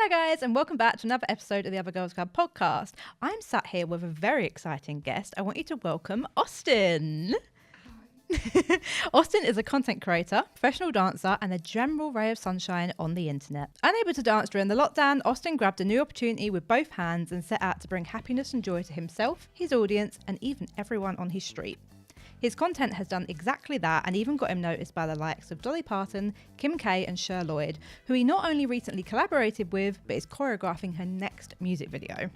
Hi guys, and welcome back to another episode of the Other Girls Club podcast. I'm sat here with a very exciting guest. I want you to welcome Austyn. Austyn is a content creator, professional dancer, and a general ray of sunshine on the internet. Unable to dance during the lockdown, Austyn grabbed a new opportunity with both hands and set out to bring happiness and joy to himself, his audience, and even everyone on his street. His content has done exactly that and even got him noticed by the likes of Dolly Parton, Kim K and Cher Lloyd, who he not only recently collaborated with, but is choreographing her next music video.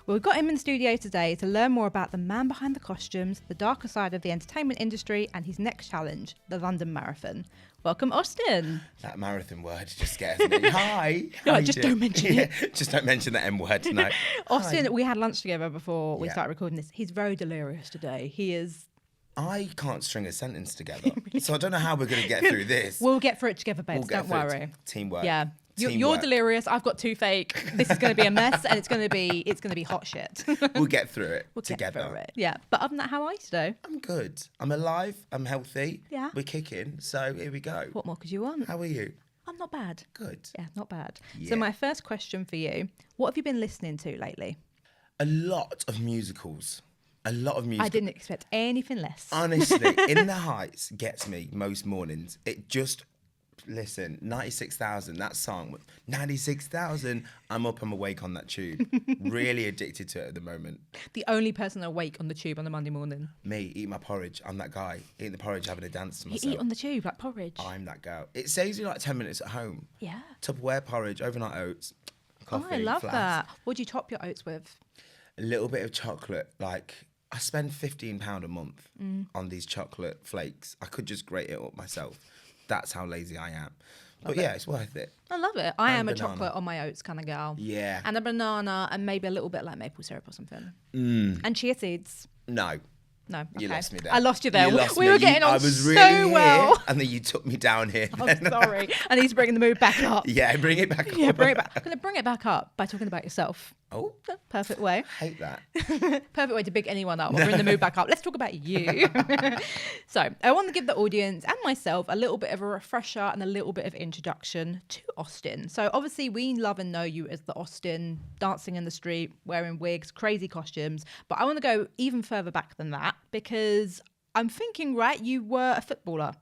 We've got him in the studio today to learn more about the man behind the costumes, the darker side of the entertainment industry, and his next challenge, the London Marathon. Welcome, Austyn. That marathon word just scares me. Hi. No, just don't mention it. Just don't mention the M word, no. Austyn, we had lunch together before we started recording this. He's very delirious today. He is... I can't string a sentence together, so I don't know how we're going to get through this. We'll get through it together, babes. Don't worry. Teamwork. Yeah. You're delirious. I've got toothache. This is going to be a mess, and it's going to be hot shit. We'll get through it Get together. through it. Yeah. But other than that, how are you today? I'm good. I'm alive. I'm healthy. Yeah. We're kicking. So here we go. What more could you want? How are you? I'm not bad. Good. Yeah, not bad. Yeah. So my first question for you: what have you been listening to lately? A lot of musicals. I didn't expect anything less. Honestly, In the Heights gets me most mornings. It just, listen, 96,000, that song, 96,000, I'm up, I'm awake on that tube. Really addicted to it at the moment. The only person awake on the tube on a Monday morning. Me, eating my porridge. I'm that guy. Eating the porridge, having a dance to myself. You eat on the tube like porridge. I'm that girl. It saves you like 10 minutes at home. Yeah. Tupperware porridge, overnight oats, coffee, I love flask. that. What do you top your oats with? A little bit of chocolate, like... I spend £15 a month on these chocolate flakes. I could just grate it up myself. That's how lazy I am. But yeah, it's worth it. I love it. I am a banana. chocolate on my oats kind of girl. Yeah. And a banana and maybe a little bit like maple syrup or something. And chia seeds. No. No, okay. You lost me there. I lost you there. You lost we me. were getting on I was so really here, well. and then you took me down here. I'm sorry. I need to bring the mood back up. Yeah, bring it back up. Yeah, bring it back. I'm going to bring it back up by talking about yourself. Oh. Perfect way. Hate that. Perfect way to big anyone up or bring the mood back up. Let's talk about you. So I want to give the audience and myself a little bit of a refresher and a little bit of introduction to Austyn. So obviously we love and know you as the Austyn dancing in the street, wearing wigs, crazy costumes. But I want to go even further back than that because I'm thinking, right, you were a footballer.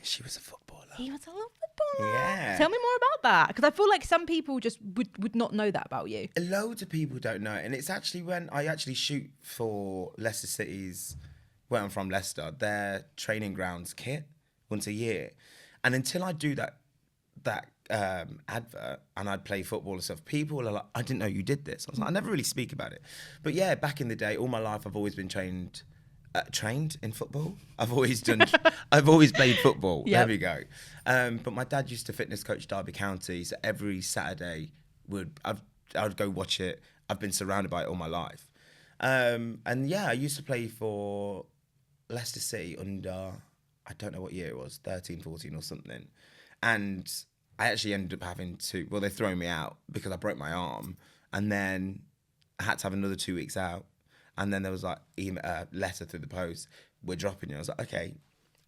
She was a footballer. He was a little footballer. Yeah. Tell me more about that because I feel like some people just would not know that about you. Loads of people don't know it. And it's actually when I actually shoot for Leicester City's, where I'm from, Leicester, their training grounds kit once a year. And until I do that advert and I'd play football and stuff, people are like, I didn't know you did this. I was like, I never really speak about it. But yeah, back in the day, all my life, I've always been trained in football. I've always played football. Yep. There we go. But my dad used to fitness coach Derby County, so every Saturday I'd go watch it. I've been surrounded by it all my life. And yeah, I used to play for Leicester City under, I don't know what year it was, 13, 14 or something. And I actually ended up having to, they threw me out because I broke my arm. And then I had to have another 2 weeks out. And then there was like a letter through the post, we're dropping you. I was like, okay,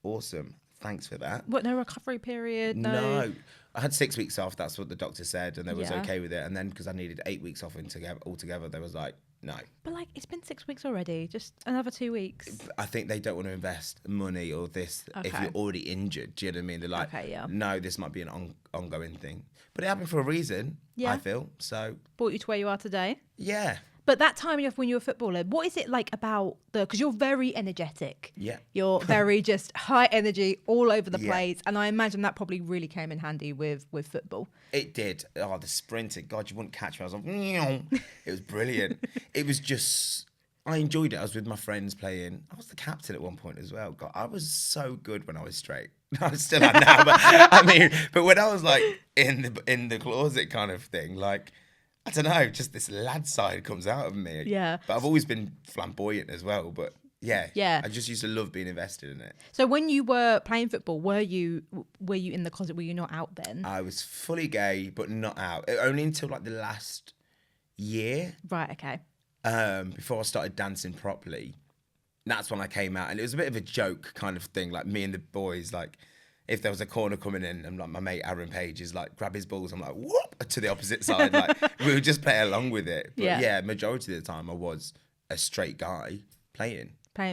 awesome. Thanks for that. What, no recovery period? No. I had 6 weeks off. That's what the doctor said. And they was Yeah. okay with it. And then because I needed 8 weeks off altogether, they was like, no. But like, it's been 6 weeks already. Just another 2 weeks. I think they don't want to invest money or this if Okay. you're already injured. Do you know what I mean? They're like, Okay, yeah. no, this might be an ongoing thing. But it happened for a reason, Yeah. I feel. So, Brought you to where you are today. yeah. But that time when you were a footballer, what is it like about because you're very energetic. Yeah. You're very just high energy all over the Yeah. place. And I imagine that probably really came in handy with football. It did. Oh, the sprinting. God, you wouldn't catch me. I was like, "Meow." It was brilliant. It was just, I enjoyed it. I was with my friends playing. I was the captain at one point as well. God, I was so good when I was straight. I still am now, but I mean, but when I was like in the closet kind of thing, like, I don't know, just this lad side comes out of me. Yeah. But I've always been flamboyant as well. But yeah. Yeah. I just used to love being invested in it. So when you were playing football, were you in the closet? Were you not out then? I was fully gay, but not out. Only until like the last year. Right. Okay. Before I started dancing properly. That's when I came out. And it was a bit of a joke kind of thing. Like me and the boys, like, if there was a corner coming in and like my mate Aaron Page is like grab his balls, I'm like whoop to the opposite side. Like we would just play along with it. But yeah, majority of the time I was a straight guy playing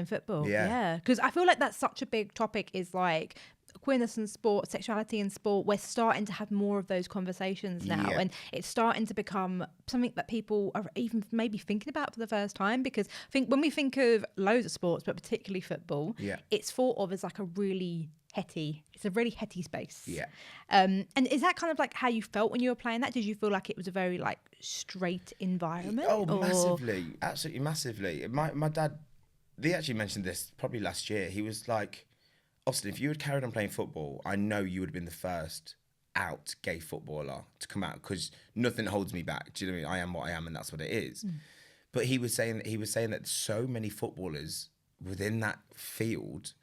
football. Yeah. Yeah, because I feel like that's such a big topic, is like queerness in sport, sexuality in sport. We're starting to have more of those conversations now, and it's starting to become something that people are even maybe thinking about for the first time, because I think when we think of loads of sports, but particularly football, it's thought of as like a really heady space. And is that kind of like how you felt when you were playing that? Did you feel like it was a very like straight environment? Massively, absolutely massively. My dad, they actually mentioned this probably last year. He was like, Austyn, if you had carried on playing football, I know you would have been the first out gay footballer to come out, because nothing holds me back. Do you know what I mean? I am what I am, and that's what it is. But he was saying that so many footballers within that field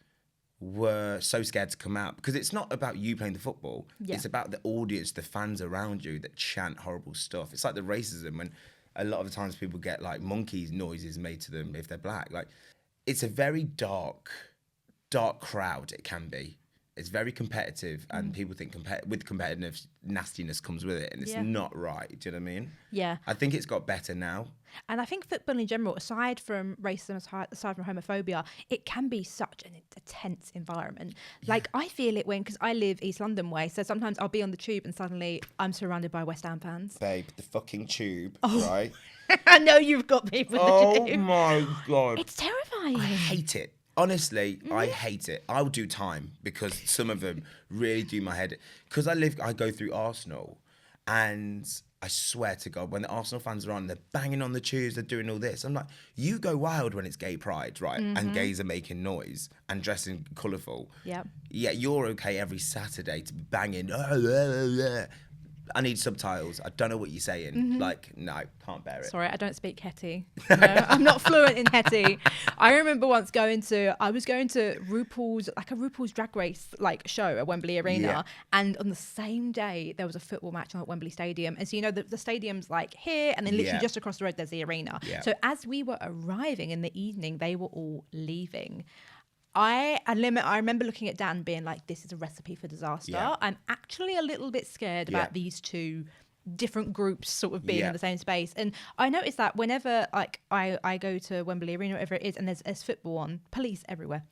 were so scared to come out, because it's not about you playing the football. It's about the audience, the fans around you that chant horrible stuff. It's like the racism, when a lot of the times people get like monkeys noises made to them if they're black. Like, it's a very dark crowd. It can be. It's very competitive, and people think with competitiveness, nastiness comes with it, and it's not right. Do you know what I mean? Yeah. I think it's got better now. And I think football in general, aside from racism, aside from homophobia, it can be such a tense environment. Like, I feel it because I live East London way, so sometimes I'll be on the tube and suddenly I'm surrounded by West Ham fans. Babe, the fucking tube, right? I know you've got people in the tube. Oh my God. It's terrifying. I hate it. Honestly, I hate it. I'll do time, because some of them really do my head. Because I go through Arsenal, and I swear to God, when the Arsenal fans are on, they're banging on the tubes, they're doing all this. I'm like, you go wild when it's gay pride, right? And gays are making noise and dressing colourful. Yeah, you're okay every Saturday to be banging. I need subtitles. I don't know what you're saying. Like, no, can't bear it. Sorry, I don't speak Hetty. No, I'm not fluent in Hetty. I remember once I was going to RuPaul's Drag Race like show at Wembley Arena, and on the same day there was a football match on at Wembley Stadium. And so, you know, the stadium's like here, and then literally just across the road there's the arena. So as we were arriving in the evening, they were all leaving. I remember looking at Dan being like, this is a recipe for disaster. I'm actually a little bit scared about these two different groups sort of being in the same space. And I noticed that whenever like I go to Wembley Arena, whatever it is, and there's football on, police everywhere.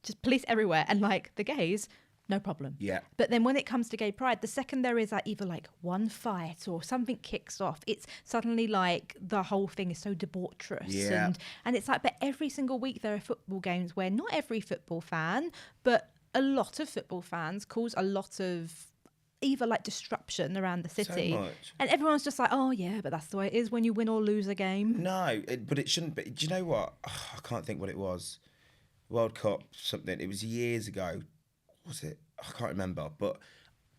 Just police everywhere. And like the gays, no problem. But then when it comes to gay pride, the second there is like either like one fight or something kicks off, it's suddenly like the whole thing is so debaucherous. And it's like, but every single week there are football games where not every football fan, but a lot of football fans cause a lot of either like disruption around the city. So much. And everyone's just like, oh yeah, but that's the way it is when you win or lose a game. No, but it shouldn't be. Do you know what? Oh, I can't think what it was. World Cup something. It was years ago. Was it? I can't remember, but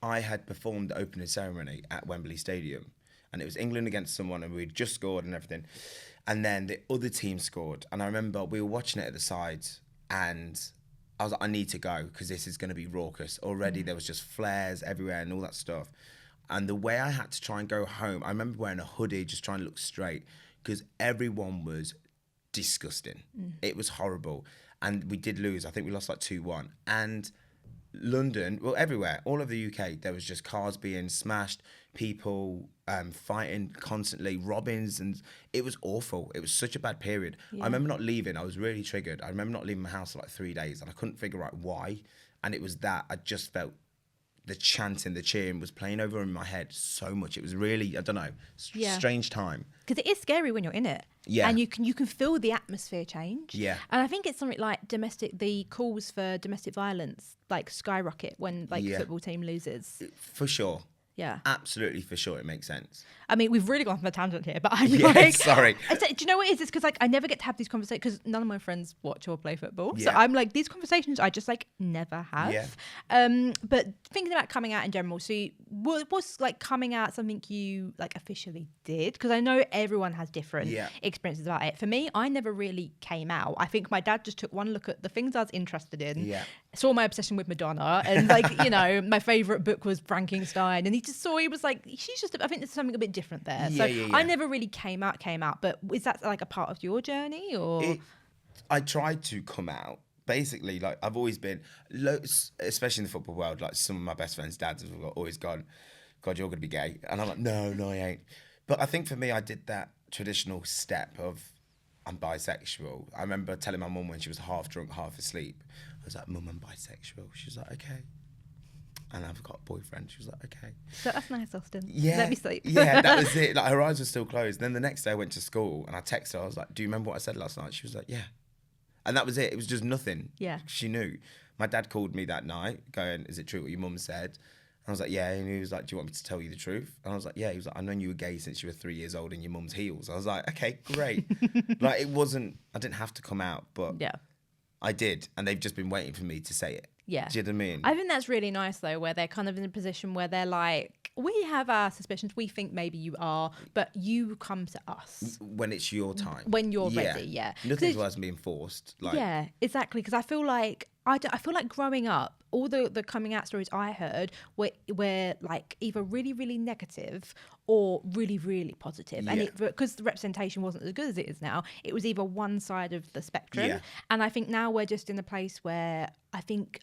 I had performed the opening ceremony at Wembley Stadium, and it was England against someone, and we'd just scored and everything, and then the other team scored, and I remember we were watching it at the side, and I was like, I need to go, because this is going to be raucous. Already there was just flares everywhere and all that stuff, and the way I had to try and go home, I remember wearing a hoodie, just trying to look straight, because everyone was disgusting. It was horrible, and we did lose. I think we lost like 2-1, and London, well, everywhere, all over the UK, there was just cars being smashed, people fighting constantly, robbings, and it was awful. It was such a bad period. I remember not leaving. I was really triggered. I remember not leaving my house for like 3 days, and I couldn't figure out why. And it was that I just felt the chanting, the cheering was playing over in my head so much. It was really, I don't know, strange time. Because it is scary when you're in it. And you can feel the atmosphere change. And I think it's something like the calls for domestic violence like skyrocket when like football team loses. For sure. Absolutely, for sure, it makes sense. I mean, we've really gone from a tangent here, but I'm like, sorry. Do you know what it is? It's because like I never get to have these conversations because none of my friends watch or play football. So I'm like, these conversations I just like never have. But thinking about coming out in general, so was like coming out something you like officially did? Because I know everyone has different experiences about it. For me, I never really came out. I think my dad just took one look at the things I was interested in, saw my obsession with Madonna, and like, you know, my favourite book was Frankenstein, and he just saw, he was like, she's just, I think there's something a bit different there. I never really came out, but is that like a part of your journey or? I tried to come out, basically, like, I've always been, especially in the football world, like, some of my best friends' dads have always gone, God, you're going to be gay. And I'm like, no, I ain't. But I think for me, I did that traditional step of, I'm bisexual. I remember telling my mum when she was half drunk, half asleep, I was like, Mum, I'm bisexual. She was like, okay. And I've got a boyfriend. She was like, okay. So that's nice, Austyn. Yeah. Let me sleep. Yeah, that was it. Like, her eyes were still closed. Then the next day I went to school and I texted her. I was like, do you remember what I said last night? She was like, yeah. And that was it. It was just nothing. Yeah. She knew. My dad called me that night going, is it true what your mum said? And I was like, yeah. And he was like, do you want me to tell you the truth? And I was like, yeah. He was like, I've known you were gay since you were 3 years old in your mum's heels. I was like, okay, great. Like, it wasn't, I didn't have to come out, but Yeah. I did. And they've just been waiting for me to say it. Yeah. Do you know what I mean? I think that's really nice, though, where they're kind of in a position where they're like, we have our suspicions. We think maybe you are, but you come to us. When it's your time. When you're ready, yeah. Nothing's worse than being forced. Like, yeah, exactly. Because I feel like, I feel like growing up, all the coming out stories I heard were like either really, really negative or really, really positive. And because the representation wasn't as good as it is now, it was either one side of the spectrum. Yeah. And I think now we're just in a place where I think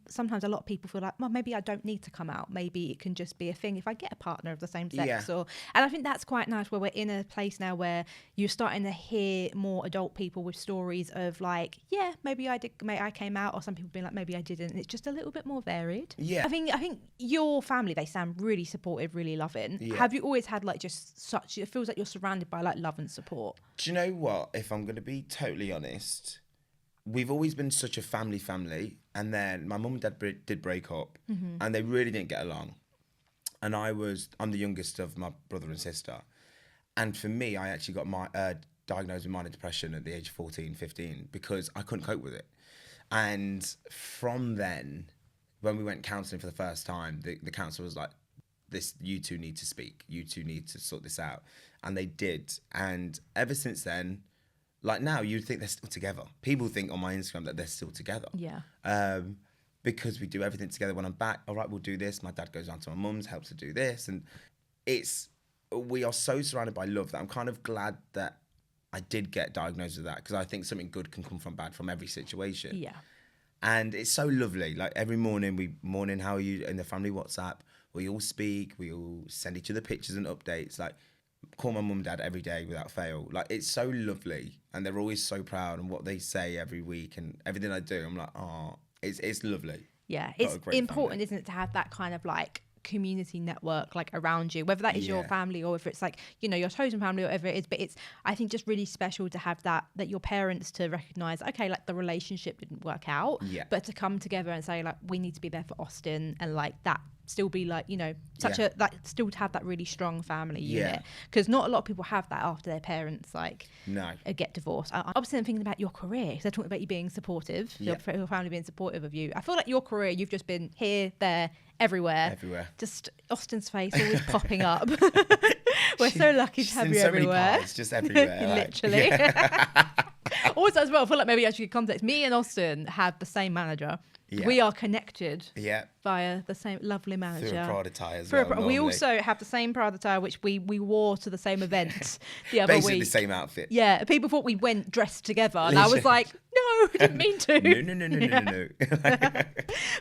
sometimes a lot of people feel like, well, maybe I don't need to come out. Maybe it can just be a thing if I get a partner of the same sex. Yeah. And I think that's quite nice where we're in a place now where you're starting to hear more adult people with stories of like, yeah, maybe I came out, or some people being like, maybe I didn't. And it's just a little bit more varied. Yeah. I think your family, they sound really supportive, really loving. Yeah. Have you always had like just such, it feels like you're surrounded by like love and support? Do you know what? If I'm going to be totally honest, we've always been such a family. And then my mum and dad did break up, and they really didn't get along. And I'm the youngest of my brother and sister. And for me, I actually got diagnosed with minor depression at the age of 14, 15, because I couldn't cope with it. And from then, when we went counselling for the first time, the counsellor was like, you two need to speak. You two need to sort this out. And they did. And ever since then, like now, you'd think they're still together. People think on my Instagram that they're still together. Yeah. Because we do everything together. When I'm back, all right, we'll do this. My dad goes down to my mum's, helps her do this. And we are so surrounded by love that I'm kind of glad that I did get diagnosed with that, because I think something good can come from bad from every situation. Yeah. And it's so lovely. Like every morning, how are you in the family WhatsApp? We all speak. We all send each other pictures and updates. Like, call my mum and dad every day without fail. Like, it's so lovely. And they're always so proud. And what they say every week and everything I do, I'm like, oh, it's lovely. Yeah. It's important, isn't it, to have that kind of like community network like around you, whether that is your family or if it's like, you know, your chosen family or whatever it is. But it's, I think, just really special to have that your parents to recognize, okay, like the relationship didn't work out, but to come together and say like, we need to be there for Austyn, and like that still be like, you know, still to have that really strong family unit, because not a lot of people have that after their parents like get divorced. I'm obviously thinking about your career, because they're talking about you being supportive, your family being supportive of you. I feel like your career, you've just been here, there, everywhere. Just Austyn's face always popping up. We're so lucky to have you everywhere. It's just everywhere. Literally. Also, as well, I feel like maybe actually context, me and Austyn have the same manager. We are connected via the same lovely manager. Through a Prada tie as well. We also have the same Prada tie, which we wore to the same event the other Basically week. the same outfit. Yeah, people thought we went dressed together, and I was like, no, I didn't mean to. No.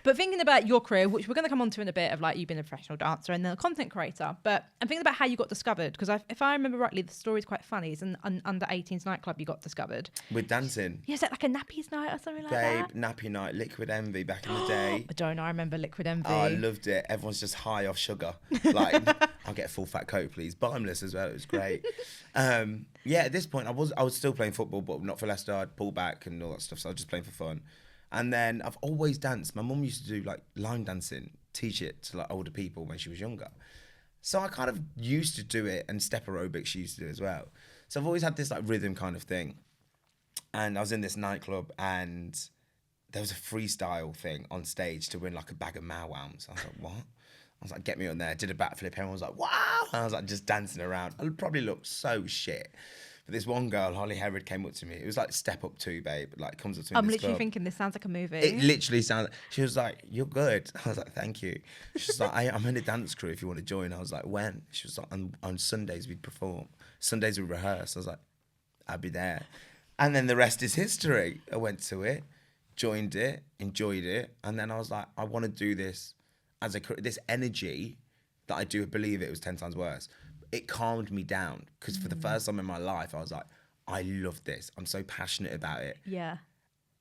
But thinking about your career, which we're going to come on to in a bit, of like, you've been a professional dancer and then a content creator, but I'm thinking about how you got discovered, because if I remember rightly, the story's quite funny. It's an under 18s nightclub you got discovered. With dancing. Yeah, is that like a nappies night or something like that? Nappy night, Liquid Envy back in the day. I don't know, I remember Liquid Envy. Oh, I loved it. Everyone's just high off sugar. Like, I'll get a full fat Coke, please. Bottomless as well. It was great. At this point, I was still playing football, but not for Leicester. I'd pull back and all that stuff, so I was just playing for fun. And then I've always danced. My mum used to do like line dancing, teach it to like older people when she was younger. So I kind of used to do it, and step aerobics she used to do as well. So I've always had this like rhythm kind of thing. And I was in this nightclub, and there was a freestyle thing on stage to win like a bag of Mao-Wams. I was like, what? I was like, get me on there. Did a backflip. Everyone was like, wow. And I was like, just dancing around. I probably looked so shit. But this one girl, Holly Herod, came up to me. It was like Step Up 2, babe. Like, comes up to me. I'm literally thinking this sounds like a movie. It literally sounded. She was like, you're good. I was like, thank you. She's like, I'm in a dance crew if you want to join. I was like, when? She was like, on Sundays we'd perform. Sundays we rehearse. I was like, I'll be there. And then the rest is history. I went to it. joined it, enjoyed it, and then I was like, I want to do this as a this energy that I do believe it was 10 times worse. It calmed me down because for the first time in my life, I was like, I love this. I'm so passionate about it. Yeah.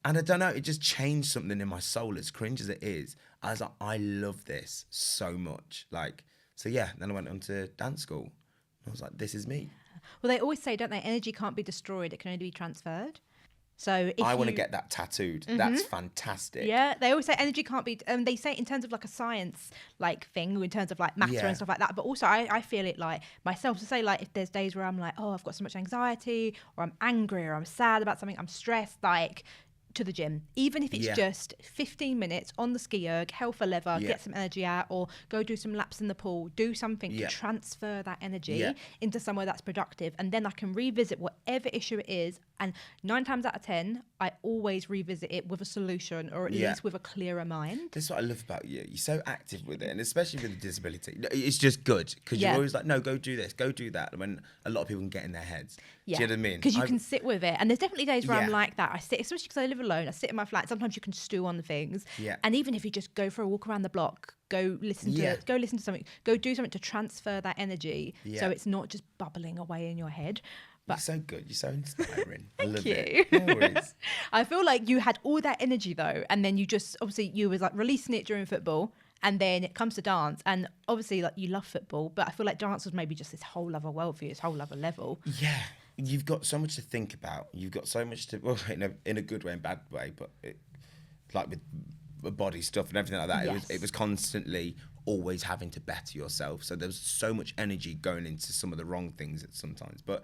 And I don't know, it just changed something in my soul, as cringe as it is. I was like, I love this so much. Like, so yeah, then I went on to dance school. I was like, this is me. Well, they always say, don't they, energy can't be destroyed, it can only be transferred. So if I want to get that tattooed. That's fantastic. Yeah, they always say energy can't be, they say it in terms of like a science like thing, in terms of like matter and stuff like that. But also I feel it like myself to say, like, if there's days where I'm like, oh, I've got so much anxiety, or I'm angry, or I'm sad about something, I'm stressed, like, to the gym, even if it's just 15 minutes on the ski erg, hell for leather, get some energy out, or go do some laps in the pool, do something to transfer that energy into somewhere that's productive, and then I can revisit whatever issue it is, and 9 times out of 10 I always revisit it with a solution, or at least with a clearer mind. That's what I love about you. You're so active with it, and especially with the disability, it's just good because you're always like, no, go do this, go do that, when a lot of people can get in their heads. Do you know what I mean? Because you can sit with it, and there's definitely days where I'm like that. I sit, especially because I live alone, I sit in my flat. Sometimes you can stew on the things, and even if you just go for a walk around the block, go listen to something, go do something to transfer that energy, so it's not just bubbling away in your head. But you're so good, you're so inspiring. I love you. it. No worries. I feel like you had all that energy though, and then you just, obviously you was like releasing it during football, and then it comes to dance, and obviously like you love football, but I feel like dance was maybe just this whole other world for you, this whole other level. Yeah, you've got so much to think about. You've got so much to, well, in a good way and bad way, but like with body stuff and everything like that, it was constantly always having to better yourself. So there was so much energy going into some of the wrong things at sometimes. But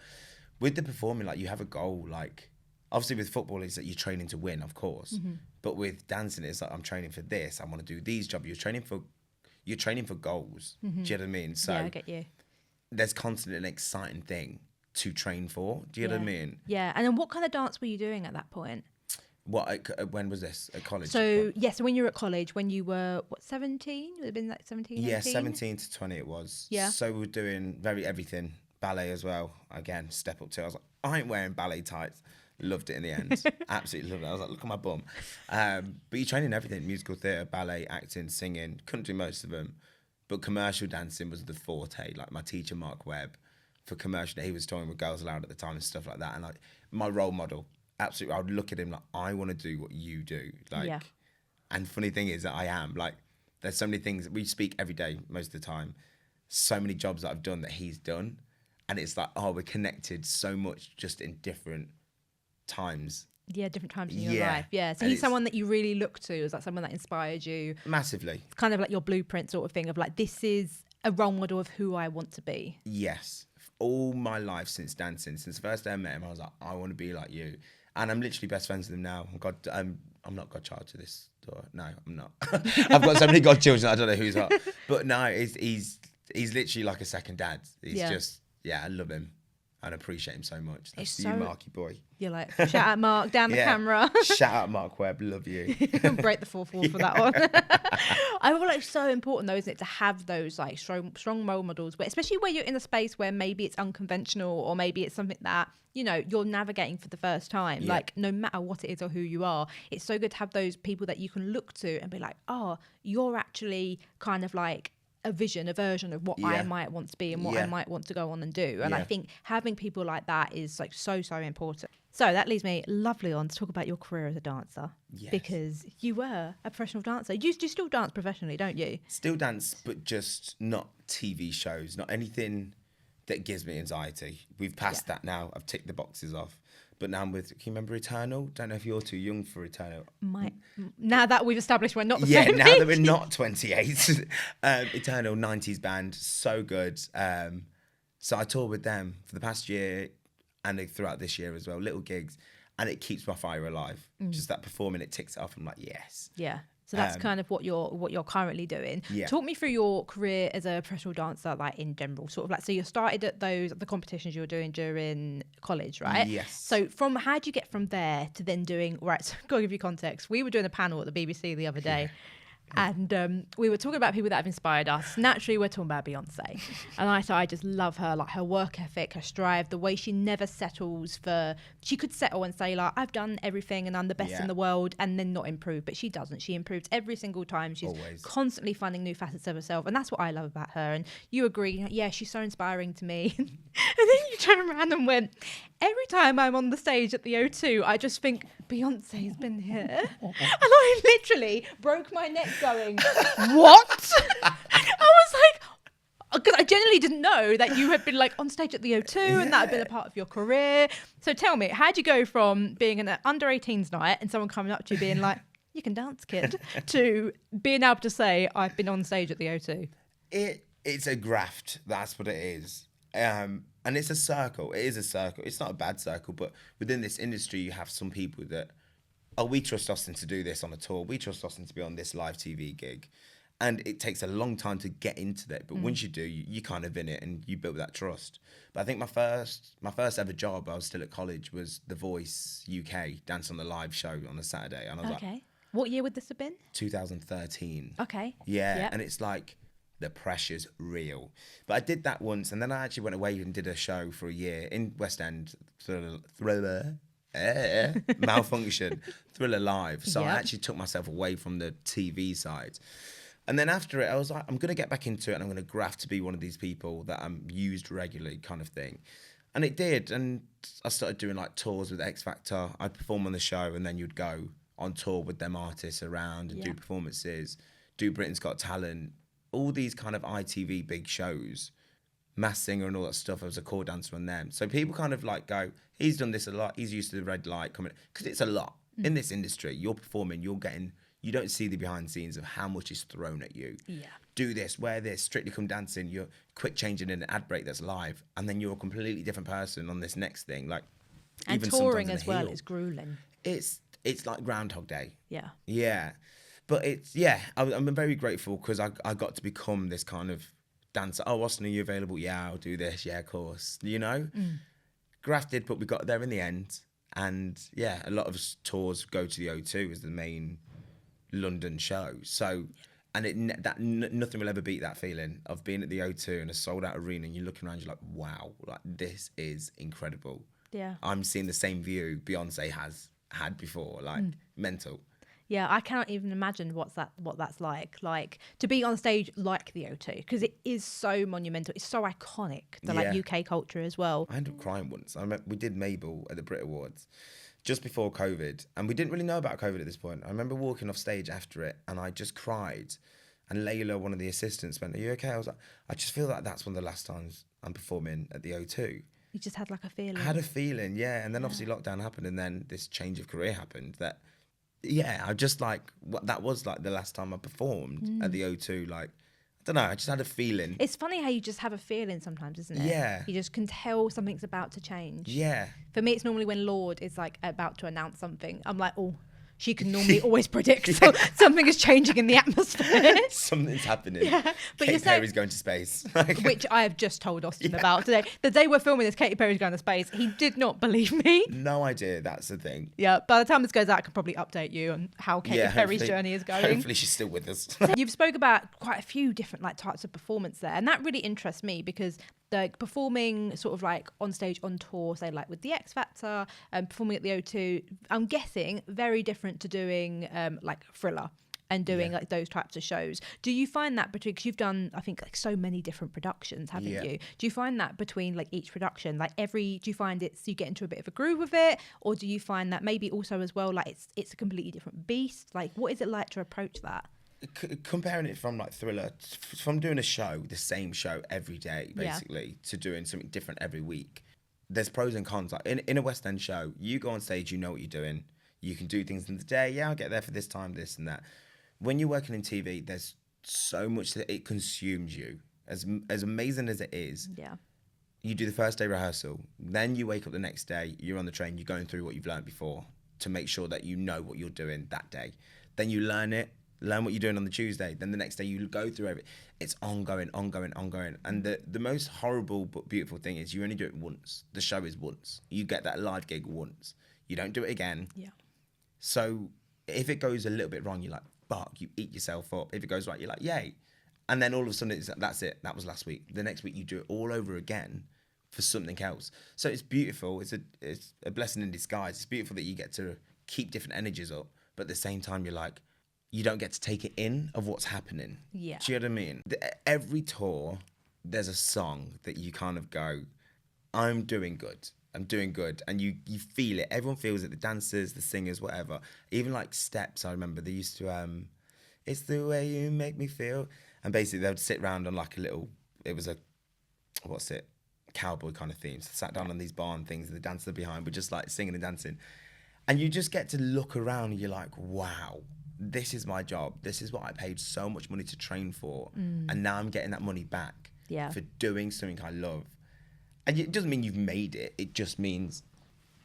with the performing, like, you have a goal. Like, obviously with football, it's that you're training to win, of course. But with dancing, it's like, I'm training for this. I want to do these jobs. You're training for goals. Do you know what I mean? So yeah, I get you. There's constantly an exciting thing to train for. Do you know what I mean? Yeah. And then what kind of dance were you doing at that point? When was this? At college? So, so when you were at college, when you were, 17? Would it have been like 17, 18? Yeah, 17 to 20 it was. Yeah. So we were doing everything. Ballet as well. Again, step up to. I was like, I ain't wearing ballet tights. Loved it in the end. Absolutely loved it. I was like, look at my bum. But you train in everything: musical theatre, ballet, acting, singing. Couldn't do most of them, but commercial dancing was the forte. Like, my teacher, Mark Webb, for commercial, he was touring with Girls Aloud at the time and stuff like that. And like, my role model, absolutely, I would look at him like, I want to do what you do. Like, and funny thing is that I am. Like, there's so many things. We speak every day most of the time. So many jobs that I've done that he's done. And it's like, oh, we're connected so much, just in different times. Yeah, different times in your life. Yeah. So he's someone that you really look to. Is that someone that inspired you? Massively. It's kind of like your blueprint sort of thing of like, this is a role model of who I want to be. Yes. All my life since dancing, since the first day I met him, I was like, I want to be like you. And I'm literally best friends with him now. I'm not godchild to this daughter. No, I'm not. I've got so many godchildren, I don't know who's what. But no, he's literally like a second dad. He's just... Yeah, I love him and appreciate him so much. That's you, Marky boy. You're like, shout out Mark, down the camera. Shout out Mark Webb, love you. Break the fourth wall for that one. I feel like it's so important though, isn't it, to have those like strong role models, but especially where you're in a space where maybe it's unconventional, or maybe it's something that, you know, you're navigating for the first time. Like, no matter what it is or who you are, it's so good to have those people that you can look to and be like, oh, you're actually kind of like a version of what I might want to be and what I might want to go on and do. And I think having people like that is like so important. So that leads me lovely on to talk about your career as a dancer. Yes. Because you were a professional dancer. You still dance professionally, don't you? Still dance, but just not TV shows, not anything that gives me anxiety. We've passed that now. I've ticked the boxes off. But now I'm with, can you remember Eternal? Don't know if you're too young for Eternal. Now that we've established we're not the same age. Yeah, now that we're not 28. Eternal, 90s band, so good. So I toured with them for the past year and throughout this year as well, little gigs. And it keeps my fire alive. Just that performing, it ticks it off. I'm like, yes. Yeah. So that's kind of what you're currently doing. Yeah. Talk me through your career as a professional dancer, like in general, sort of like, so you started at the competitions you were doing during college, right? Yes. So how do you get from there to then doing, right, so I've got to give you context. We were doing a panel at the BBC the other day And we were talking about people that have inspired us. Naturally, we're talking about Beyonce. And I just love her, like her work ethic, her strive, the way she never settles for... She could settle and say, like, I've done everything and I'm the best in the world, and then not improve. But she doesn't. She improves every single time. She's constantly finding new facets of herself. And that's what I love about her. And you agree, yeah, she's so inspiring to me. And then you turn around and went, every time I'm on the stage at the O2, I just think, Beyonce's been here. And I literally broke my neck going, what? I was like, because I genuinely didn't know that you had been like on stage at the O2 and that had been a part of your career. So tell me, how'd you go from being an under 18s night and someone coming up to you being like, you can dance, kid, to being able to say, I've been on stage at the O2? It's a graft. That's what it is. And it's a circle. It is a circle. It's not a bad circle, but within this industry, you have some people that, oh, we trust Austyn to do this on a tour. We trust Austyn to be on this live TV gig. And it takes a long time to get into that. But once you do, you kind of in it and you build that trust. But I think my first ever job, I was still at college, was The Voice UK, Dance on the Live show on a Saturday. And I was like, what year would this have been? 2013. Okay. Yeah. Yep. And it's like, the pressure's real. But I did that once, and then I actually went away and did a show for a year in West End, Thriller, Malfunction, Thriller Live. So I actually took myself away from the TV side. And then after it, I was like, I'm going to get back into it, and I'm going to graft to be one of these people that I'm used regularly kind of thing. And it did. And I started doing like tours with X Factor. I'd perform on the show, and then you'd go on tour with them artists around and do performances, do Britain's Got Talent, all these kind of ITV big shows, Masked Singer and all that stuff. I was a core dancer on them. So people kind of like go, he's done this a lot. He's used to the red light coming, because it's a lot in this industry. You're performing, you're getting, you don't see the behind the scenes of how much is thrown at you. Yeah. Do this, wear this, Strictly Come Dancing. You're quick changing in an ad break that's live, and then you're a completely different person on this next thing. Like, and even touring as well is grueling. It's like Groundhog Day. Yeah. Yeah. But I'm very grateful because I got to become this kind of dancer. Oh, Austyn, are you available? Yeah, I'll do this. Yeah, of course. You know? Grafted, but we got there in the end. And yeah, a lot of tours go to the O2 as the main London show. So, and nothing will ever beat that feeling of being at the O2 in a sold out arena and you're looking around, you're like, wow, like this is incredible. Yeah. I'm seeing the same view Beyonce has had before, like mental. Yeah, I cannot even imagine what that's like to be on stage like the O2, because it is so monumental. It's so iconic, the like UK culture as well. I ended up crying once. I remember we did Mabel at the Brit Awards just before COVID, and we didn't really know about COVID at this point. I remember walking off stage after it, and I just cried. And Layla, one of the assistants, went, "Are you okay?" I was like, "I just feel like that's one of the last times I'm performing at the O2." You just had like a feeling. I had a feeling, yeah. And then obviously lockdown happened, and then this change of career happened that. Yeah, I just like, that was like the last time I performed at the O2. Like, I don't know, I just had a feeling. It's funny how you just have a feeling sometimes, isn't it? Yeah. You just can tell something's about to change. Yeah. For me, it's normally when Lord is like about to announce something. I'm like, oh, she can normally always predict something is changing in the atmosphere. Something's happening. Yeah. But Katy Perry's going to space. Which I have just told Austyn about today. The day we're filming this, Katy Perry's going to space. He did not believe me. No idea, that's the thing. Yeah, by the time this goes out, I can probably update you on how Katy Perry's journey is going. Hopefully she's still with us. You've spoke about quite a few different like types of performance there. And that really interests me because like performing sort of like on stage, on tour, say like with the X Factor, performing at the O2, I'm guessing very different to doing like Thriller and doing like those types of shows. Do you find that between, because you've done, I think, like so many different productions, haven't you? Do you find that between like each production, like do you find you get into a bit of a groove with it, or do you find that maybe also as well, like it's a completely different beast? Like, what is it like to approach that? Comparing it from like Thriller, from doing a show, the same show every day, basically, to doing something different every week, there's pros and cons. Like in a West End show, you go on stage, you know what you're doing. You can do things in the day. Yeah, I'll get there for this time, this and that. When you're working in TV, there's so much that it consumes you. As amazing as it is, you do the first day rehearsal. Then you wake up the next day, you're on the train, you're going through what you've learned before to make sure that you know what you're doing that day. Then you learn what you're doing on the Tuesday. Then the next day you go through everything. It's ongoing. And the most horrible but beautiful thing is you only do it once. The show is once. You get that live gig once. You don't do it again. Yeah. So if it goes a little bit wrong, you're like, fuck, you eat yourself up. If it goes right, you're like, yay. And then all of a sudden, that's it. That was last week. The next week, you do it all over again for something else. So it's beautiful. It's a blessing in disguise. It's beautiful that you get to keep different energies up, but at the same time, you're like, you don't get to take it in of what's happening. Yeah. Do you know what I mean? Every tour, there's a song that you kind of go, I'm doing good. I'm doing good. And you feel it. Everyone feels it. The dancers, the singers, whatever. Even like Steps, I remember they used to, it's the way you make me feel. And basically they would sit around on like a little, it was a, cowboy kind of theme. So sat down on these barn things and the dancers behind were just like singing and dancing. And you just get to look around and you're like, wow, this is my job. This is what I paid so much money to train for. And now I'm getting that money back for doing something I love. And it doesn't mean you've made it. It just means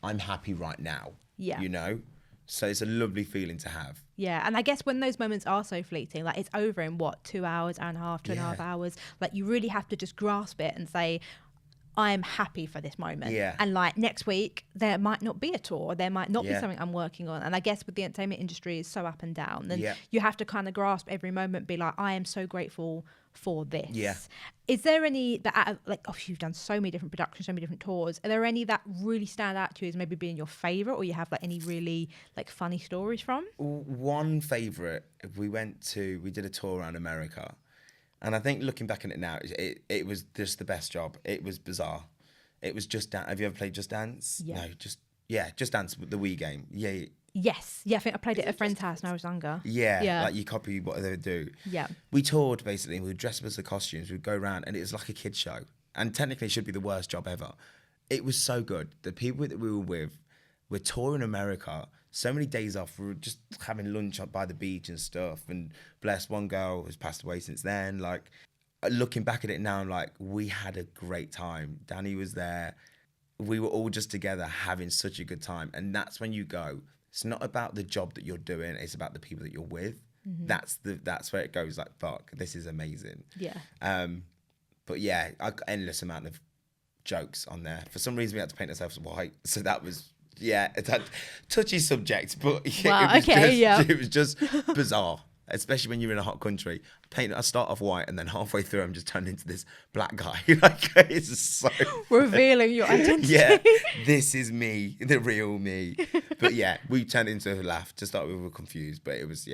I'm happy right now. Yeah. You know? So it's a lovely feeling to have. Yeah, and I guess when those moments are so fleeting, like it's over in what, 2 hours, hour and a half, two and a half hours, like you really have to just grasp it and say, I'm happy for this moment. Yeah. And like next week, there might not be a tour. There might not be something I'm working on. And I guess with the entertainment industry is so up and down. And you have to kind of grasp every moment, be like, I am so grateful for this. Yeah. Is there any that, like, you've done so many different productions, so many different tours. Are there any that really stand out to you as maybe being your favourite, or you have like any really like funny stories from? One favourite, we did a tour around America. And I think looking back on it now, it was just the best job. It was bizarre. It was Just Dance. Have you ever played Just Dance? Yeah. No, Just Dance, the Wii game. Yeah. Yes. Yeah, I think I played it at a friend's house when I was younger. Yeah. Like you copy what they would do. Yeah. We toured basically, and we would dress up as the costumes. We'd go around, and it was like a kid show. And technically, it should be the worst job ever. It was so good. The people that we were with were touring America. So many days off, we were just having lunch up by the beach and stuff. And bless one girl who's passed away since then. Like, looking back at it now, I'm like, we had a great time. Danny was there. We were all just together having such a good time. And that's when you go, it's not about the job that you're doing. It's about the people that you're with. Mm-hmm. That's where it goes like, fuck, this is amazing. Yeah. But yeah, I got endless amount of jokes on there. For some reason, we had to paint ourselves white. So that was... Yeah, it's a touchy subject, but it was just bizarre, especially when you're in a hot country. I start off white, and then halfway through, I'm just turned into this black guy. Like, it's so revealing your identity. Yeah, this is me, the real me. But yeah, we turned into a laugh. To start with, we were confused, but it was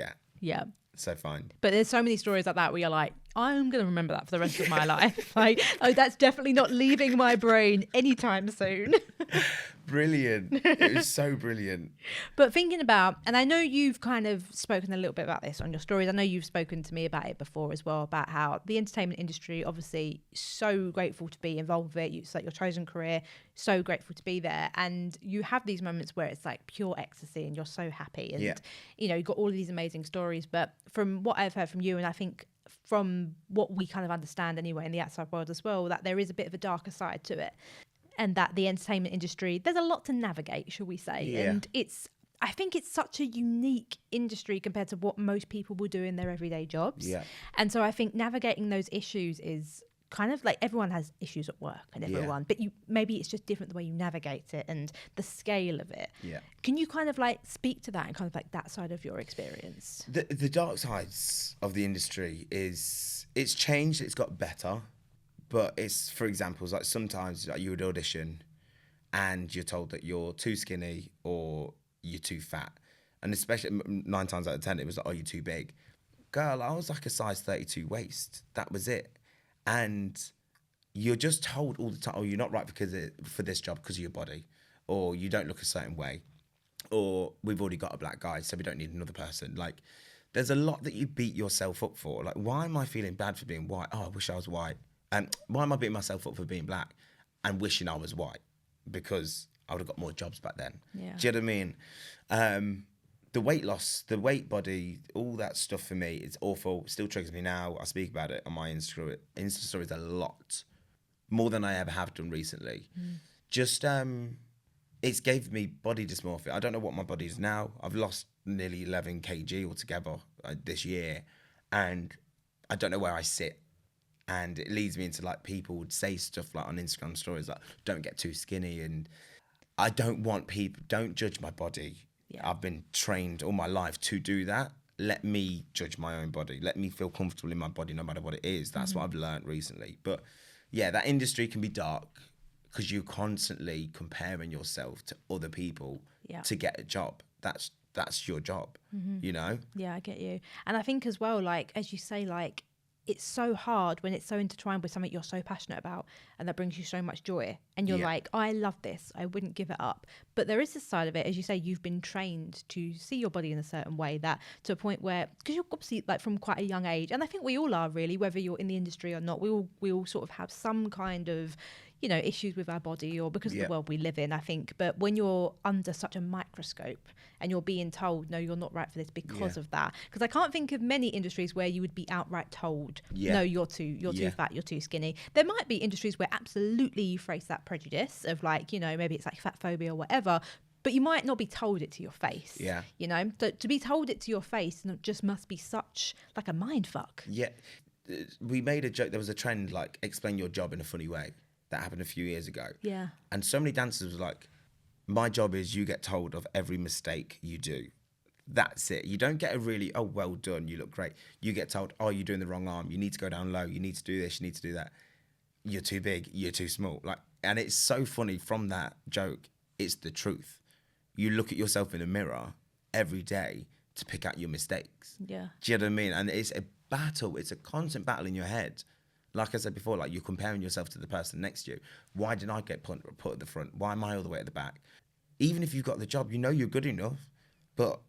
so fine. But there's so many stories like that where you're like, I'm going to remember that for the rest of my life. Like, that's definitely not leaving my brain anytime soon. Brilliant. It was so brilliant. But thinking about, and I know you've kind of spoken a little bit about this on your stories. I know you've spoken to me about it before as well, about how the entertainment industry, obviously so grateful to be involved with it. It's like your chosen career, so grateful to be there. And you have these moments where it's like pure ecstasy and you're so happy. And, you know, you've got all of these amazing stories. But from what I've heard from you, and I think from what we kind of understand anyway in the outside world as well, that there is a bit of a darker side to it. And that the entertainment industry, there's a lot to navigate, shall we say. Yeah. And I think it's such a unique industry compared to what most people will do in their everyday jobs. Yeah. And so I think navigating those issues is kind of like, everyone has issues at work and everyone, but maybe it's just different the way you navigate it and the scale of it. Yeah. Can you kind of like speak to that and kind of like that side of your experience? The dark sides of the industry it's changed, it's got better. But it's, for example, like sometimes like you would audition and you're told that you're too skinny or you're too fat. And especially 9 times out of 10, it was like, oh, you're too big. Girl, I was like a size 32 waist. That was it. And you're just told all the time, oh, you're not right for this job because of your body. Or you don't look a certain way. Or we've already got a black guy, so we don't need another person. Like, there's a lot that you beat yourself up for. Like, why am I feeling bad for being white? Oh, I wish I was white. Why am I beating myself up for being black and wishing I was white? Because I would have got more jobs back then. Yeah. Do you know what I mean? The weight loss, the weight body, all that stuff for me, it's awful. It still triggers me now. I speak about it on my Insta stories a lot. More than I ever have done recently. Just, it's gave me body dysmorphia. I don't know what my body is now. I've lost nearly 11 kg altogether this year. And I don't know where I sit. And it leads me into like people would say stuff like on Instagram stories like, don't get too skinny. And I don't want people, don't judge my body. Yeah. I've been trained all my life to do that. let me judge my own body. Let me feel comfortable in my body no matter what it is. That's what I've learned recently. But yeah, that industry can be dark because you're constantly comparing yourself to other people to get a job. That's your job, you know? Yeah, I get you. And I think as well, like, as you say, like, it's so hard when it's so intertwined with something you're so passionate about and that brings you so much joy. And you're like, I love this. I wouldn't give it up. But there is this side of it, as you say, you've been trained to see your body in a certain way, that to a point where, because you're obviously like from quite a young age, and I think we all are really, whether you're in the industry or not, we all sort of have some kind of, you know, issues with our body or because of the world we live in, I think. But when you're under such a microscope and you're being told, no, you're not right for this because of that. Because I can't think of many industries where you would be outright told, no, you're too fat, you're too skinny. There might be industries where absolutely you face that prejudice of like, you know, maybe it's like fat phobia or whatever, but you might not be told it to your face. Yeah. You know, so to be told it to your face just must be such like a mind fuck. Yeah. We made a joke. There was a trend like explain your job in a funny way. That happened a few years ago. Yeah. And so many dancers were like, my job is you get told of every mistake you do. That's it. You don't get a really, oh, well done, you look great. You get told, oh, you're doing the wrong arm. You need to go down low. You need to do this. You need to do that. You're too big. You're too small. Like, and it's so funny from that joke. It's the truth. You look at yourself in the mirror every day to pick out your mistakes. Yeah. Do you know what I mean? And it's a battle. It's a constant battle in your head. Like I said before, like you're comparing yourself to the person next to you. Why did I get put at the front? Why am I all the way at the back? Even if you've got the job, you know you're good enough, but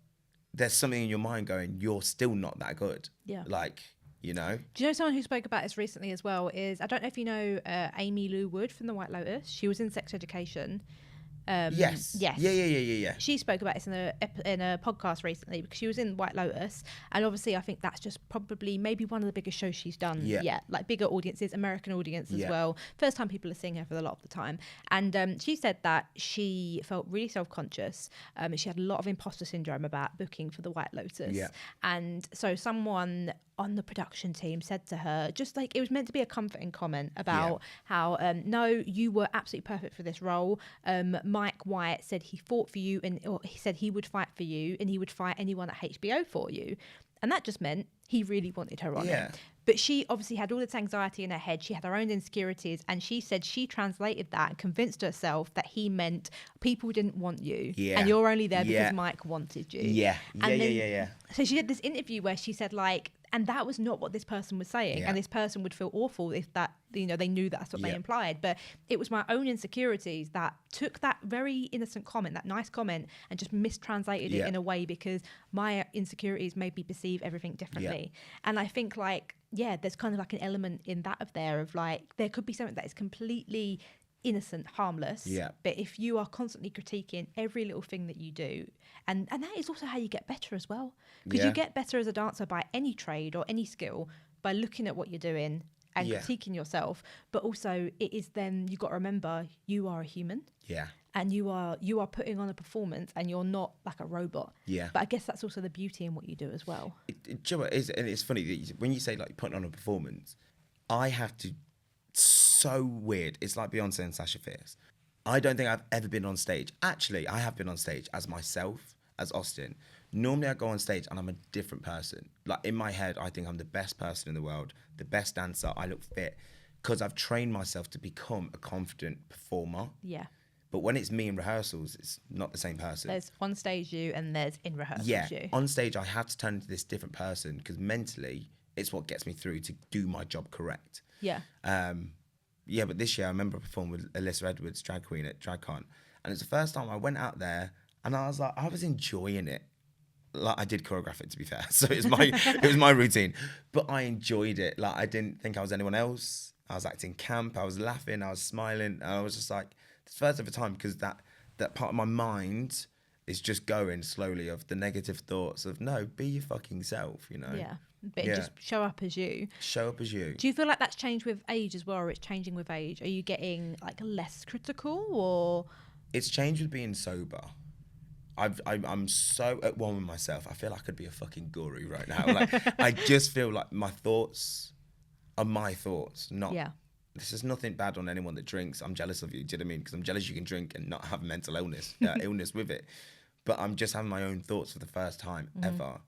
there's something in your mind going, you're still not that good. Yeah. Like, you know. Do you know someone who spoke about this recently as well is, I don't know if you know Amy Lou Wood from the White Lotus. She was in sex education. Yes. Yeah. She spoke about this in a podcast recently because she was in White Lotus, and obviously I think that's just probably maybe one of the biggest shows she's done yet. Like bigger audiences, American audience as well. First time people are seeing her for a lot of the time, and she said that she felt really self-conscious. She had a lot of imposter syndrome about booking for the White Lotus, and so someone on the production team said to her, just like it was meant to be a comforting comment about how no, you were absolutely perfect for this role. Mike White said he fought for you, or he said he would fight for you and he would fight anyone at HBO for you. And that just meant he really wanted her on it. But she obviously had all this anxiety in her head. She had her own insecurities. And she said she translated that and convinced herself that he meant people didn't want you. And you're only there because Mike wanted you. So she did this interview where she said like, and that was not what this person was saying. And this person would feel awful if that, you know, they knew that's what they implied. But it was my own insecurities that took that very innocent comment, that nice comment, and just mistranslated it in a way because my insecurities made me perceive everything differently. And I think like, there's kind of like an element in that of like, there could be something that is completely innocent, harmless. But if you are constantly critiquing every little thing that you do, and that is also how you get better as well. Because you get better as a dancer by any trade or any skill by looking at what you're doing and critiquing yourself. But also it is then you've got to remember you are a human. And you are putting on a performance and you're not like a robot. But I guess that's also the beauty in what you do as well. Do you know what it is? And it's funny that when you say like putting on a performance, I have to, so weird. It's like Beyonce and Sasha Fierce. I don't think I've ever been on stage. Actually, I have been on stage as myself, as Austyn. Normally I go on stage and I'm a different person. Like in my head, I think I'm the best person in the world, the best dancer. I look fit because I've trained myself to become a confident performer. But when it's me in rehearsals, it's not the same person. There's on stage you and there's in rehearsals you. On stage I have to turn into this different person because mentally it's what gets me through to do my job correct. But this year I remember I performed with Alyssa Edwards, drag queen at DragCon, and it's the first time I went out there and I was like, I was enjoying it. Like I did choreograph it, to be fair, so it was my routine, but I enjoyed it. Like I didn't think I was anyone else. I was acting camp. I was laughing. I was smiling. And I was just like, it's the first ever time because that part of my mind is just going slowly of the negative thoughts of no, be your fucking self, you know. But just show up as you. Show up as you. Do you feel like that's changed with age as well, or it's changing with age? Are you getting like less critical, or? It's changed with being sober. I'm so at one with myself. I feel like I could be a fucking guru right now. Like I just feel like my thoughts are my thoughts, not. This is nothing bad on anyone that drinks. I'm jealous of you. Do you know what I mean? Because I'm jealous you can drink and not have mental illness with it. But I'm just having my own thoughts for the first time ever.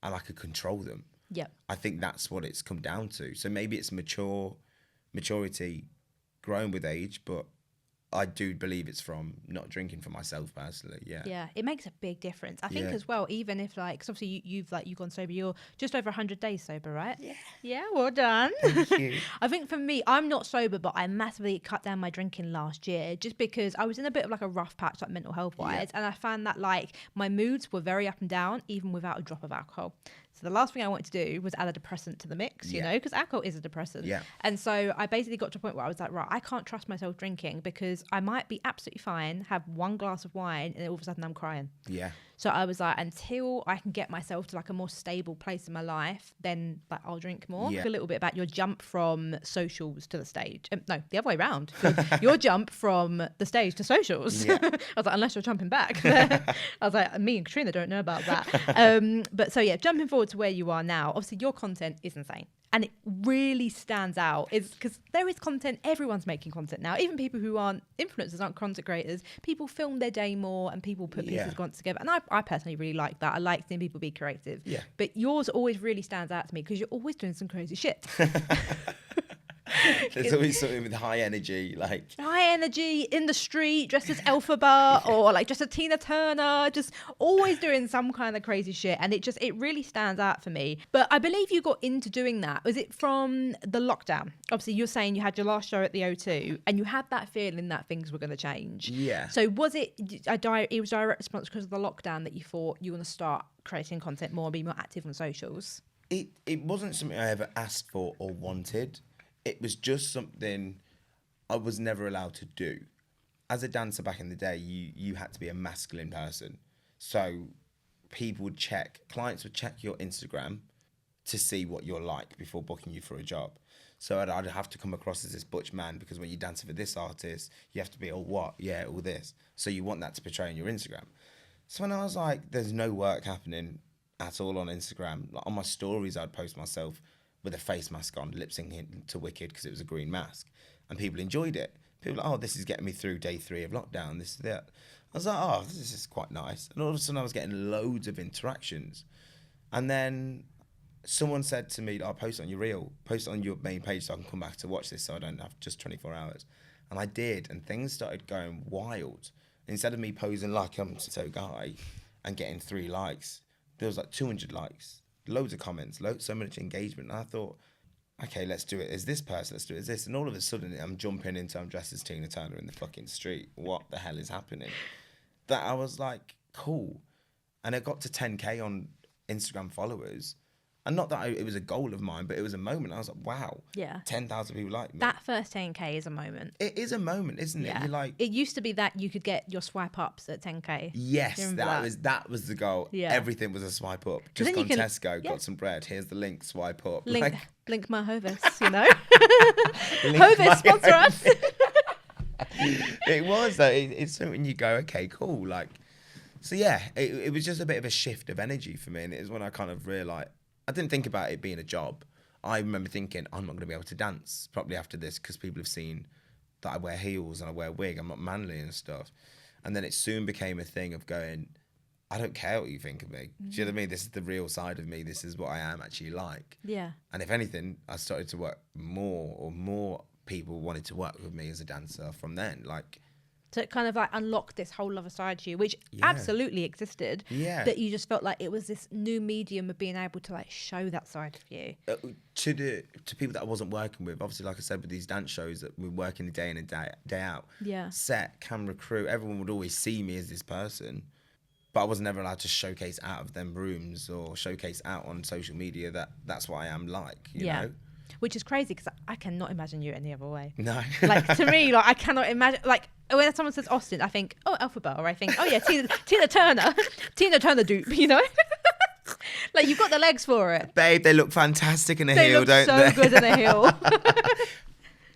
and I could control them. Yep. I think that's what it's come down to. So maybe it's maturity growing with age, but I do believe it's from not drinking for myself personally. Yeah, it makes a big difference. I think Yeah. as well, even if like, 'cause obviously you've gone sober, you're just over 100 days sober, right? Yeah, well done. Thank you. I think for me, I'm not sober, but I massively cut down my drinking last year just because I was in a bit of like a rough patch, like mental health wise, and I found that like my moods were very up and down, even without a drop of alcohol. So the last thing I wanted to do was add a depressant to the mix, you know, because alcohol is a depressant. Yeah. And so I basically got to a point where I was like, right, I can't trust myself drinking because I might be absolutely fine, have one glass of wine, and all of a sudden I'm crying. Yeah. So I was like, until I can get myself to like a more stable place in my life, then like I'll drink more. Yeah. A little bit about your jump from socials to the stage. No, the other way around. Your jump from the stage to socials. Yeah. I was like, unless you're jumping back. I was like, me and Katrina don't know about that. But so yeah, jumping forward to where you are now, obviously your content is insane. And it really stands out is because there is content. Everyone's making content now. Even people who aren't influencers, aren't content creators. People film their day more and people put pieces together. And I personally really like that. I like seeing people be creative. Yeah. But yours always really stands out to me because you're always doing some crazy shit. There's always something with high energy, like High energy in the street, dressed as Elphaba or like just a Tina Turner, just always doing some kind of crazy shit. And it really stands out for me. But I believe you got into doing that. Was it from the lockdown? Obviously, you're saying you had your last show at the O2 and you had that feeling that things were going to change. Yeah. So was it a direct response because of the lockdown that you thought you want to start creating content more, be more active on socials? It wasn't something I ever asked for or wanted. It was just something I was never allowed to do. As a dancer back in the day, you had to be a masculine person. So clients would check your Instagram to see what you're like before booking you for a job. So I'd have to come across as this butch man because when you're dancing for this artist, you have to be all what? Yeah, all this. So you want that to portray on your Instagram. So when I was like, there's no work happening at all on Instagram, like on my stories, I'd post myself with a face mask on, lip syncing to Wicked because it was a green mask. And people enjoyed it. People were like, oh, this is getting me through day 3 of lockdown, this, that. I was like, oh, this is quite nice. And all of a sudden I was getting loads of interactions. And then someone said to me, oh, post it on your reel, post it on your main page so I can come back to watch this so I don't have just 24 hours. And I did, and things started going wild. Instead of me posing like I'm so guy and getting 3 likes, there was like 200 likes. Loads of comments, so much engagement. And I thought, okay, let's do it as this person, let's do it as this. And all of a sudden, I'm dressed as Tina Turner in the fucking street. What the hell is happening? That I was like, cool. And it got to 10K on Instagram followers. And not that it was a goal of mine, but it was a moment. I was like, wow. Yeah. 10,000 people like me. That first 10K is a moment. It is a moment, isn't it? Yeah. You're like, it used to be that you could get your swipe ups at 10K. yes, that was the goal. Yeah. Everything was a swipe up. Just then gone you can- Tesco, got some bread. Here's the link, swipe up. Link my Hovis, you know? Link Hovis, my sponsor us. It was though. It's something you go, okay, cool. Like, so yeah, it was just a bit of a shift of energy for me, and it was when I kind of realised I didn't think about it being a job. I remember thinking I'm not going to be able to dance probably after this because people have seen that I wear heels and I wear a wig. I'm not manly and stuff. And then it soon became a thing of going, I don't care what you think of me. Do you know what I mean? This is the real side of me. This is what I am actually like. Yeah. And if anything, I started to work more people wanted to work with me as a dancer from then. Like, So it kind of like unlocked this whole other side to you, which absolutely existed. Yeah. That you just felt like it was this new medium of being able to like show that side of you. To people that I wasn't working with, obviously, like I said, with these dance shows that we're working day in and day out. Yeah. Set, camera, crew, everyone would always see me as this person, but I was never allowed to showcase out of them rooms or showcase out on social media that's what I am like, you know? Which is crazy because I cannot imagine you any other way. No. Like, to me, like, I cannot imagine, like, when someone says Austyn, I think, oh, Elphaba, or I think, oh yeah, Tina Turner, Tina Turner dupe, you know? Like, you've got the legs for it. Babe, they look fantastic in a heel, don't they? they? Look so good in a heel.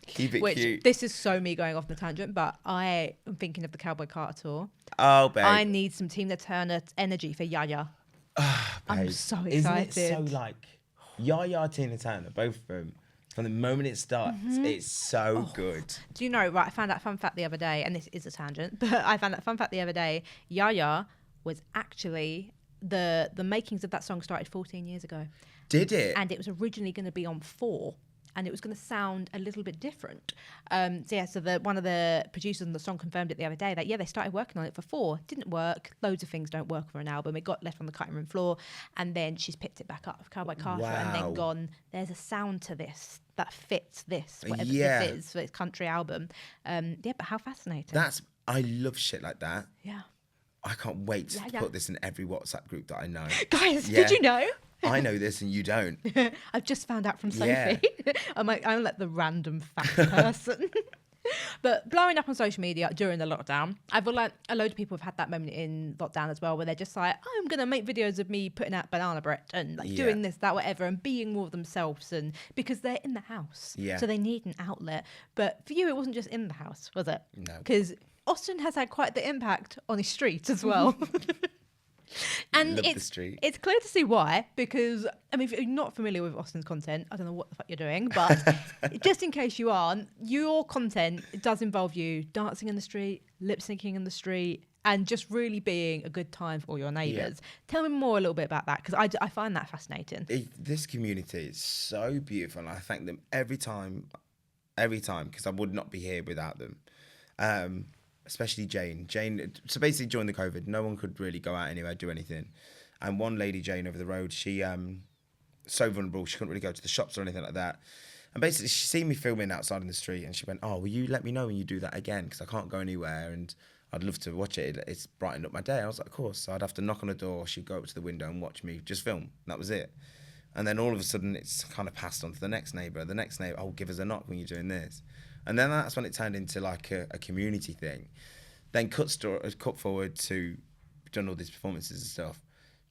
Keep it Which, cute. this is so me going off the tangent, but I am thinking of the Cowboy Carter tour. Oh, babe. I need some Tina Turner energy for Yaya. I'm so excited. Isn't it so like Yaya, Tina Turner, both of them, from the moment it starts, it's so good. Do you know, right, I found that fun fact the other day, and this is a tangent, but I found that fun fact the other day. Yaya was actually the makings of that song started 14 years ago. Did it? And it was originally going to be on 4, and it was going to sound a little bit different. So one of the producers on the song confirmed it the other day that, they started working on it for 4. Didn't work. Loads of things don't work for an album. It got left on the cutting room floor, and then she's picked it back up, Cowboy Carter, and then gone, there's a sound to this that fits this, whatever this is, for its country album. But how fascinating. I love shit like that. Yeah. I can't wait to put this in every WhatsApp group that I know. Guys, did you know? I know this and you don't. I've just found out from Sophie. I'm like the random fact person. But blowing up on social media during the lockdown, I feel like a load of people have had that moment in lockdown as well, where they're just like, I'm going to make videos of me putting out banana bread and doing this, that, whatever, and being more themselves, and because they're in the house. So they need an outlet. But for you, it wasn't just in the house, was it? No. Because Austyn has had quite the impact on his street as well. And it's clear to see why, because, if you're not familiar with Austyn's content, I don't know what the fuck you're doing, but just in case you aren't, your content does involve you dancing in the street, lip syncing in the street, and just really being a good time for all your neighbours. Tell me more a little bit about that, because I find that fascinating. This community is so beautiful, and I thank them every time, because I would not be here without them. Especially Jane. So basically during the COVID, no one could really go out anywhere, do anything. And one lady, Jane, over the road, she so vulnerable, she couldn't really go to the shops or anything like that. And basically she seen me filming outside in the street, and she went, will you let me know when you do that again? Because I can't go anywhere and I'd love to watch it. It's brightened up my day. I was like, of course. So I'd have to knock on a door. She'd go up to the window and watch me just film. That was it. And then all of a sudden it's kind of passed on to the next neighbour. The next neighbour, give us a knock when you're doing this. And then that's when it turned into like a community thing. Then cut forward to done all these performances and stuff.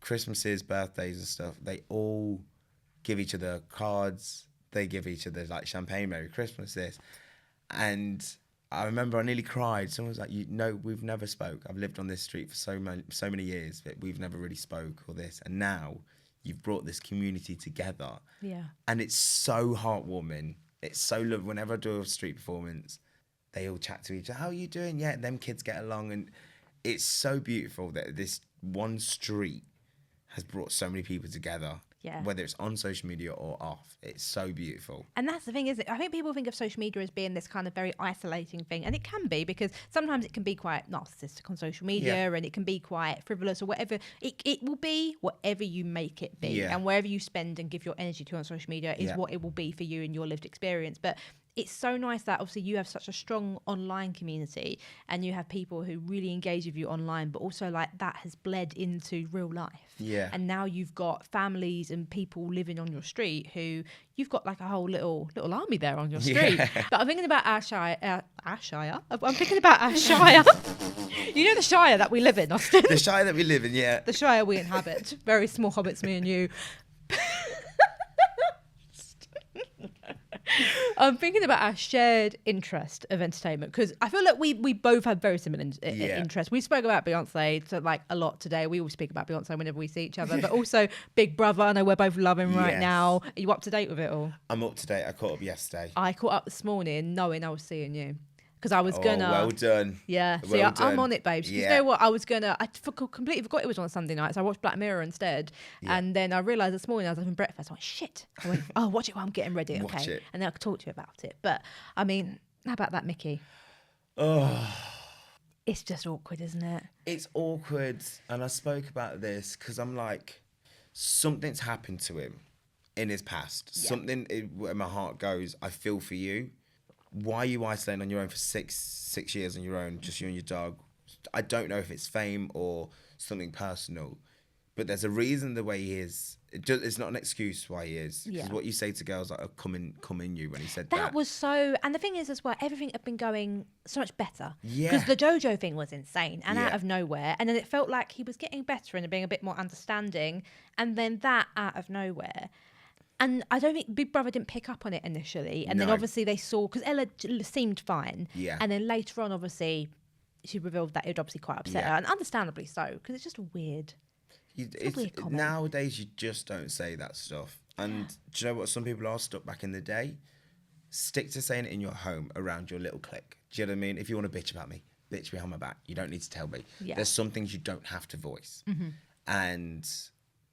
Christmases, birthdays and stuff. They all give each other cards. They give each other like champagne, Merry Christmas, this. And I remember I nearly cried. Someone was like, we've never spoke. I've lived on this street for so many years, but we've never really spoke or this. And now you've brought this community together. Yeah. And it's so heartwarming. It's so lovely. Whenever I do a street performance, they all chat to each other. How are you doing? Yeah, them kids get along. And it's so beautiful that this one street has brought so many people together. Yeah. Whether it's on social media or off. It's so beautiful. And that's the thing, isn't it? I think people think of social media as being this kind of very isolating thing. And it can be, because sometimes it can be quite narcissistic on social media, and it can be quite frivolous or whatever. It will be whatever you make it be. And wherever you spend and give your energy to on social media is what it will be for you and your lived experience. But it's so nice that obviously you have such a strong online community, and you have people who really engage with you online, but also like that has bled into real life. Yeah. And now you've got families and people living on your street who you've got like a whole little army there on your street. Yeah. But I'm thinking about our Shire. I'm thinking about our Shire. You know the Shire that we live in, Austyn? The Shire that we live in, yeah. The Shire we inhabit. Very small hobbits, me and you. I'm thinking about our shared interest of entertainment, because I feel like we both have very similar interests. We spoke about Beyonce like a lot today. We always speak about Beyonce whenever we see each other, but also Big Brother. I know we're both loving right now. Are you up to date with it all? I'm up to date. I caught up yesterday. I caught up this morning knowing I was seeing you. Because I was gonna. Well done. Yeah. See, I'm on it, babes. Yeah. You know what? I completely forgot it was on Sunday night, so I watched Black Mirror instead. Yeah. And then I realised this morning I was having breakfast. I went, shit. I went, watch it while I'm getting ready. Watch it. And then I could talk to you about it. But I mean, how about that, Mickey? Oh. It's just awkward, isn't it? It's awkward. And I spoke about this because I'm like, something's happened to him in his past. Yeah. Something where my heart goes, I feel for you. Why are you isolating on your own for six years on your own, just you and your dog? I don't know if it's fame or something personal, but there's a reason the way he is. It's not an excuse why he is. Because what you say to girls like, come in you when he said that. That was so, and the thing is as well, everything had been going so much better. Yeah. Because the JoJo thing was insane and out of nowhere. And then it felt like he was getting better and being a bit more understanding. And then that out of nowhere. And I don't think Big Brother didn't pick up on it initially. And then obviously they saw, because Ella seemed fine. Yeah. And then later on, obviously, she revealed that it would obviously quite upset her. And understandably so, because it's just weird. It's a weird comment. Nowadays, you just don't say that stuff. And do you know what? Some people are stuck back in the day. Stick to saying it in your home around your little clique. Do you know what I mean? If you want to bitch about me, bitch behind my back. You don't need to tell me. Yeah. There's some things you don't have to voice. Mm-hmm. and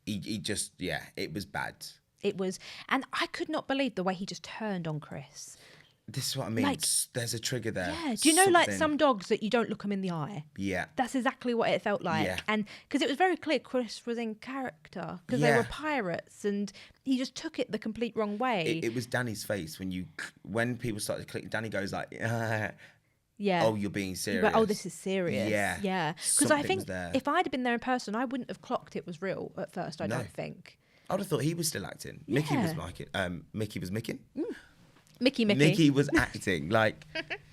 he just, it was bad. It was, and I could not believe the way he just turned on Chris. This is what I mean. Like, there's a trigger there. Yeah. Do you know, like Something. some dogs that you don't look them in the eye? Yeah. That's exactly what it felt like. Yeah. And because it was very clear Chris was in character because they were pirates and he just took it the complete wrong way. It was Danny's face when people started clicking. Danny goes like, yeah. oh, you're being serious. But, oh, this is serious. Yeah. Yeah. Because I think if I'd have been there in person, I wouldn't have clocked it was real at first, I don't think. I would have thought he was still acting. Yeah. Mickey was like it. Mickey was Micking. Mickey. Mickey was acting. Like,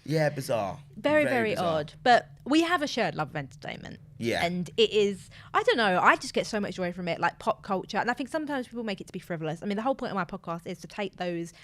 bizarre. Very bizarre. odd. But we have a shared love of entertainment. Yeah. And it is, I don't know, I just get so much joy from it, like pop culture. And I think sometimes people make it to be frivolous. I mean, the whole point of my podcast is to take those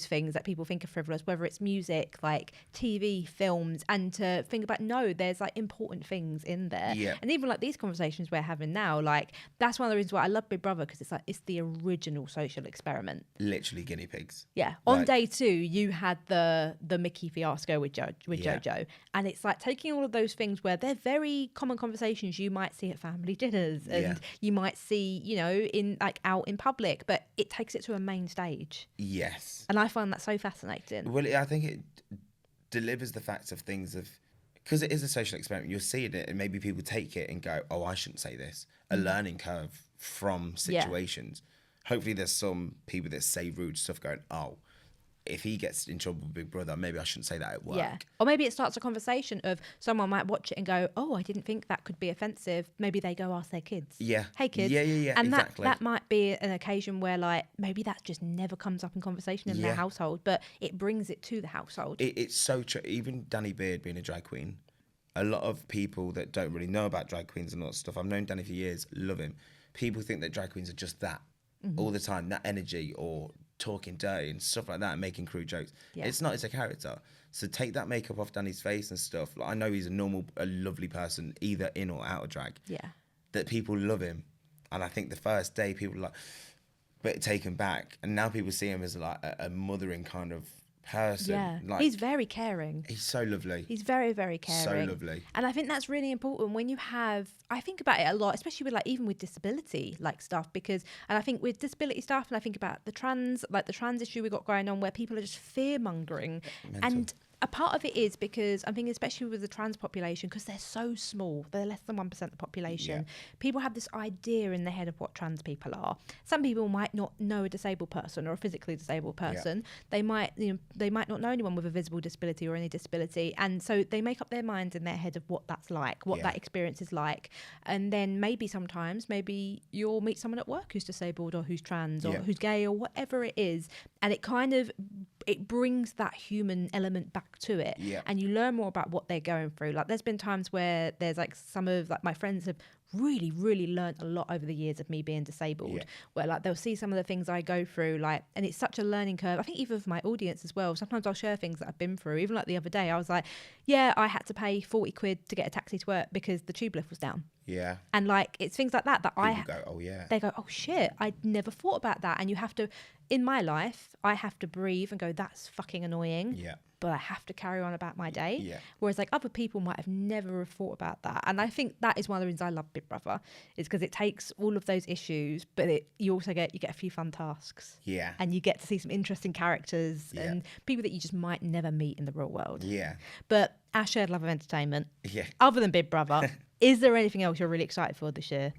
things that people think are frivolous, whether it's music, like TV, films, and to think about, no, there's like important things in there. Yeah. And even like these conversations we're having now, like that's one of the reasons why I love Big Brother, because it's the original social experiment. Literally guinea pigs. Yeah. On day 2, you had the Mickey fiasco with Jojo. And it's like taking all of those things where they're very common conversations you might see at family dinners and you might see, in like out in public, but it takes it to a main stage. Yes. And I find that so fascinating. Well, I think it delivers the facts of things because it is a social experiment. You're seeing it and maybe people take it and go, oh, I shouldn't say this. A learning curve from situations. Hopefully there's some people that say rude stuff going, oh, if he gets in trouble with Big Brother, maybe I shouldn't say that at work. Yeah. Or maybe it starts a conversation of someone might watch it and go, oh, I didn't think that could be offensive. Maybe they go ask their kids. Yeah. Hey, kids. Yeah, and exactly. that might be an occasion where, like, maybe that just never comes up in conversation in their household, but it brings it to the household. It's so true. Even Danny Beard being a drag queen, a lot of people that don't really know about drag queens and all that stuff, I've known Danny for years, love him. People think that drag queens are just that all the time, that energy or talking dirty and stuff like that and making crude jokes. It's not, it's a character. So take that makeup off Danny's face and stuff. Like, I know he's a lovely person, either in or out of drag. Yeah. That people love him. And I think the first day people were like, but taken back. And now people see him as like a mothering kind of person. Yeah. Like, he's very caring. He's so lovely. He's very, very caring. So lovely. And I think that's really important when you have, I think about it a lot, especially with like, even with disability like stuff, because, and I think with disability stuff, and I think about the trans issue we got going on where people are just fear mongering. And a part of it is because I'm thinking, especially with the trans population, because they're so small, they're less than 1% of the population. People have this idea in their head of what trans people are. Some people might not know a disabled person or a physically disabled person. They might, they might not know anyone with a visible disability or any disability, and so they make up their minds in their head of what that's like, what that experience is like, and then maybe you'll meet someone at work who's disabled or who's trans or who's gay or whatever it is, and it brings that human element back to it, and you learn more about what they're going through. Like, there's been times where there's like some of like my friends have really learned a lot over the years of me being disabled, where like they'll see some of the things I go through, like, and it's such a learning curve. I think even for my audience as well, sometimes I'll share things that I've been through. Even like the other day, I was like, I had to pay 40 quid to get a taxi to work because the tube lift was down. And like, it's things like that they go, oh shit, I never thought about that. And you have to, in my life, I have to breathe and go, that's fucking annoying. But I have to carry on about my day. Whereas like other people might have never have thought about that. And I think that is one of the reasons I love Big Brother, is because it takes all of those issues, but you also get a few fun tasks. And you get to see some interesting characters and people that you just might never meet in the real world. But our shared love of entertainment, other than Big Brother, is there anything else you're really excited for this year?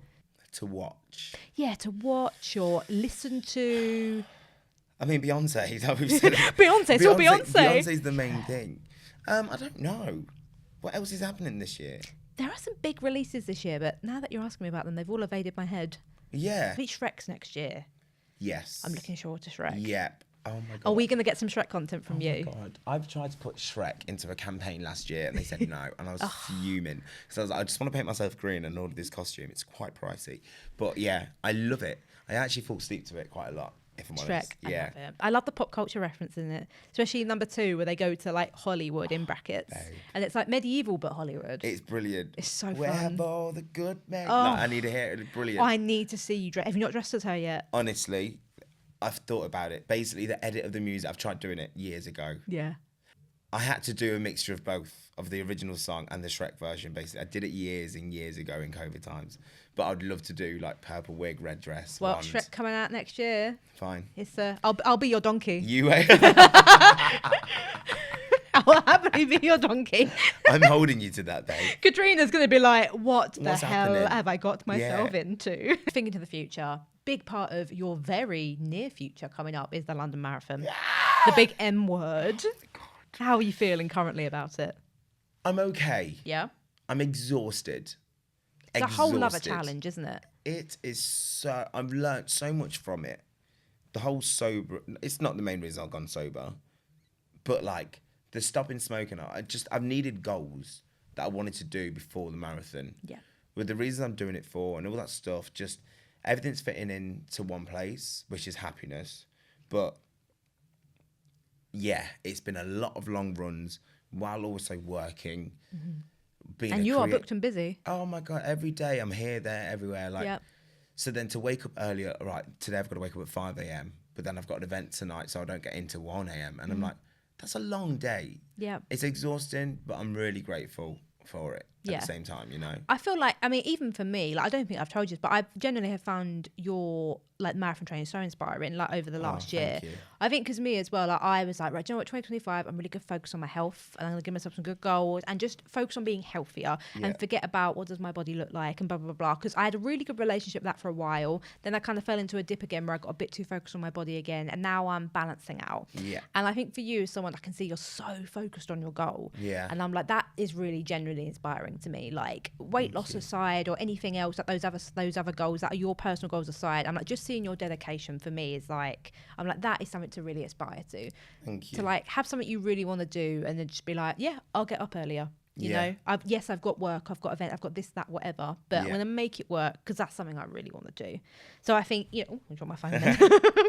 To watch. To watch or listen to. I mean, Beyonce, like we've said. Beyonce's the main thing. I don't know. What else is happening this year? There are some big releases this year, but now that you're asking me about them, they've all evaded my head. I think Shrek's next year. Yes. I'm looking forward to Shrek. Yep. Oh my God. Are we going to get some Shrek content from you? Oh my God. I've tried to put Shrek into a campaign last year and they said no. And I was fuming. So I was like, I just want to paint myself green and order this costume. It's quite pricey. But yeah, I love it. I actually fall asleep to it quite a lot, if I'm honest. I love it. I love the pop culture reference in it. Especially number 2 where they go to like Hollywood in brackets. And it's like medieval but Hollywood. It's brilliant. It's so Where fun. have all the good men? Like, I need to hear it. It's brilliant. I need to see you dress. Have you not dressed as her yet? Honestly, I've thought about it. Basically, the edit of the music, I've tried doing it years ago. I had to do a mixture of both, of the original song and the Shrek version, basically. I did it years and years ago in COVID times. But I'd love to do like purple wig, red dress. Well, wand. Shrek coming out next year. Fine. It's I'll be your donkey. You I'll happily be your donkey. I'm holding you to that day. Katrina's going to be like, what the What's hell happening? have I got myself Yeah. into? Thinking to the future, big part of your very near future coming up is the London Marathon. Yeah! The big M word. God. How are you feeling currently about it? I'm okay. Yeah? I'm exhausted. It's a whole other challenge, isn't it? It is so... I've learnt so much from it. The whole sober... It's not the main reason I've gone sober. But like, the stopping smoking, I've needed goals that I wanted to do before the marathon. Yeah. With the reason I'm doing it for and all that stuff, just everything's fitting into one place, which is happiness. But yeah, it's been a lot of long runs while also working. Being And you are booked and busy. Oh my God, every day I'm here, there, everywhere. Like, Yep. So then to wake up earlier, right, today I've got to wake up at 5 a.m., but then I've got an event tonight, so I don't get into 1 a.m. And I'm like, that's a long day. Yeah. It's exhausting, but I'm really grateful for it at the same time, you know? I feel like, I mean, even for me, like, I don't think I've told you this, but I generally have found your like marathon training so inspiring, like over the last year. Thank you. I think because me as well, like I was like, right, do you know what, 2025, I'm really going to focus on my health and I'm going to give myself some good goals and just focus on being healthier and forget about what does my body look like and blah, blah, blah, blah. Because I had a really good relationship with that for a while. Then I kind of fell into a dip again where I got a bit too focused on my body again. And now I'm balancing out. Yeah. And I think for you, as someone, I can see you're so focused on your goal. Yeah. And I'm like, that is really genuinely inspiring to me. Like weight loss aside or anything else, like those other goals that are your personal goals aside, I'm like, just seeing your dedication for me is like, I'm like, that is something to really aspire to. Thank you. To like have something you really want to do and then just be like, yeah, I'll get up earlier. You know, I've got work, I've got event, I've got this, that, whatever, but I'm going to make it work because that's something I really want to do. So I think, you know, I dropped my phone then,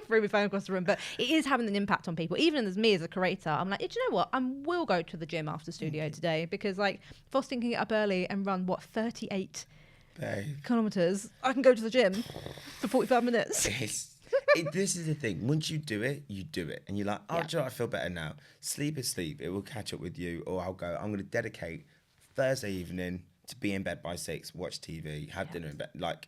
threw my phone across the room, but it is having an impact on people. Even as me as a creator, I'm like, do you know what? I will go to the gym after studio today because like if Austyn can get up early and run 38 kilometers, I can go to the gym for 45 minutes. This is the thing. Once you do it, and you're like, oh, do you know what? I feel better now. Sleep is sleep. It will catch up with you, or I'm going to dedicate Thursday evening to be in bed by 6, watch TV, have dinner in bed, like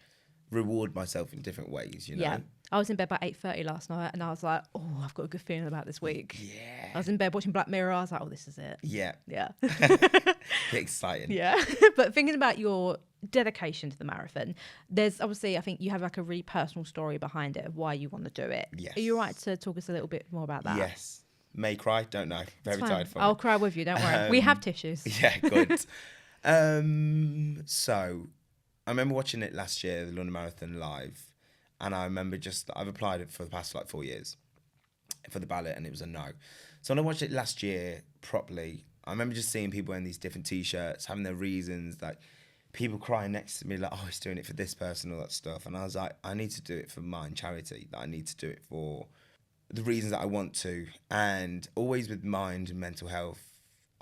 reward myself in different ways. You know. Yeah. I was in bed by 8:30 last night, and I was like, oh, I've got a good feeling about this week. Yeah. I was in bed watching Black Mirror. I was like, oh, this is it. Yeah. Yeah. Exciting. Yeah. But thinking about your dedication to the marathon, there's obviously, I think you have like a really personal story behind it of why you want to do it. Yes. Are you all right to talk us a little bit more about that? Yes. May cry? Don't know. Very tired for I'll it. cry with you, don't worry. We have tissues. Yeah, good. So I remember watching it last year, the London Marathon live, and I remember I've applied it for the past like 4 years for the ballot, and it was a no. So when I watched it last year properly, I remember just seeing people wearing these different T-shirts, having their reasons, like people crying next to me, like, oh, he's doing it for this person, all that stuff. And I was like, I need to do it for mine, charity, that I need to do it for the reasons that I want to. And always with mind and mental health,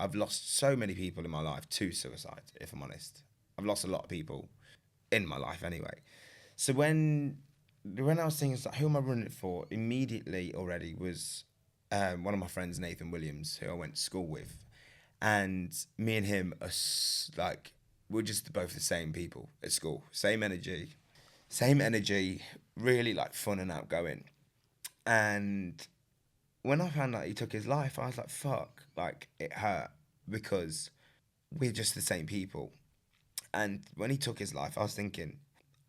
I've lost so many people in my life to suicide, if I'm honest. I've lost a lot of people in my life anyway. So when I was thinking, like, who am I running it for? Immediately already was one of my friends, Nathan Williams, who I went to school with. And me and him are like, we're just both the same people at school. Same energy, really like fun and outgoing. And when I found out he took his life, I was like, fuck, like it hurt because we're just the same people. And when he took his life, I was thinking,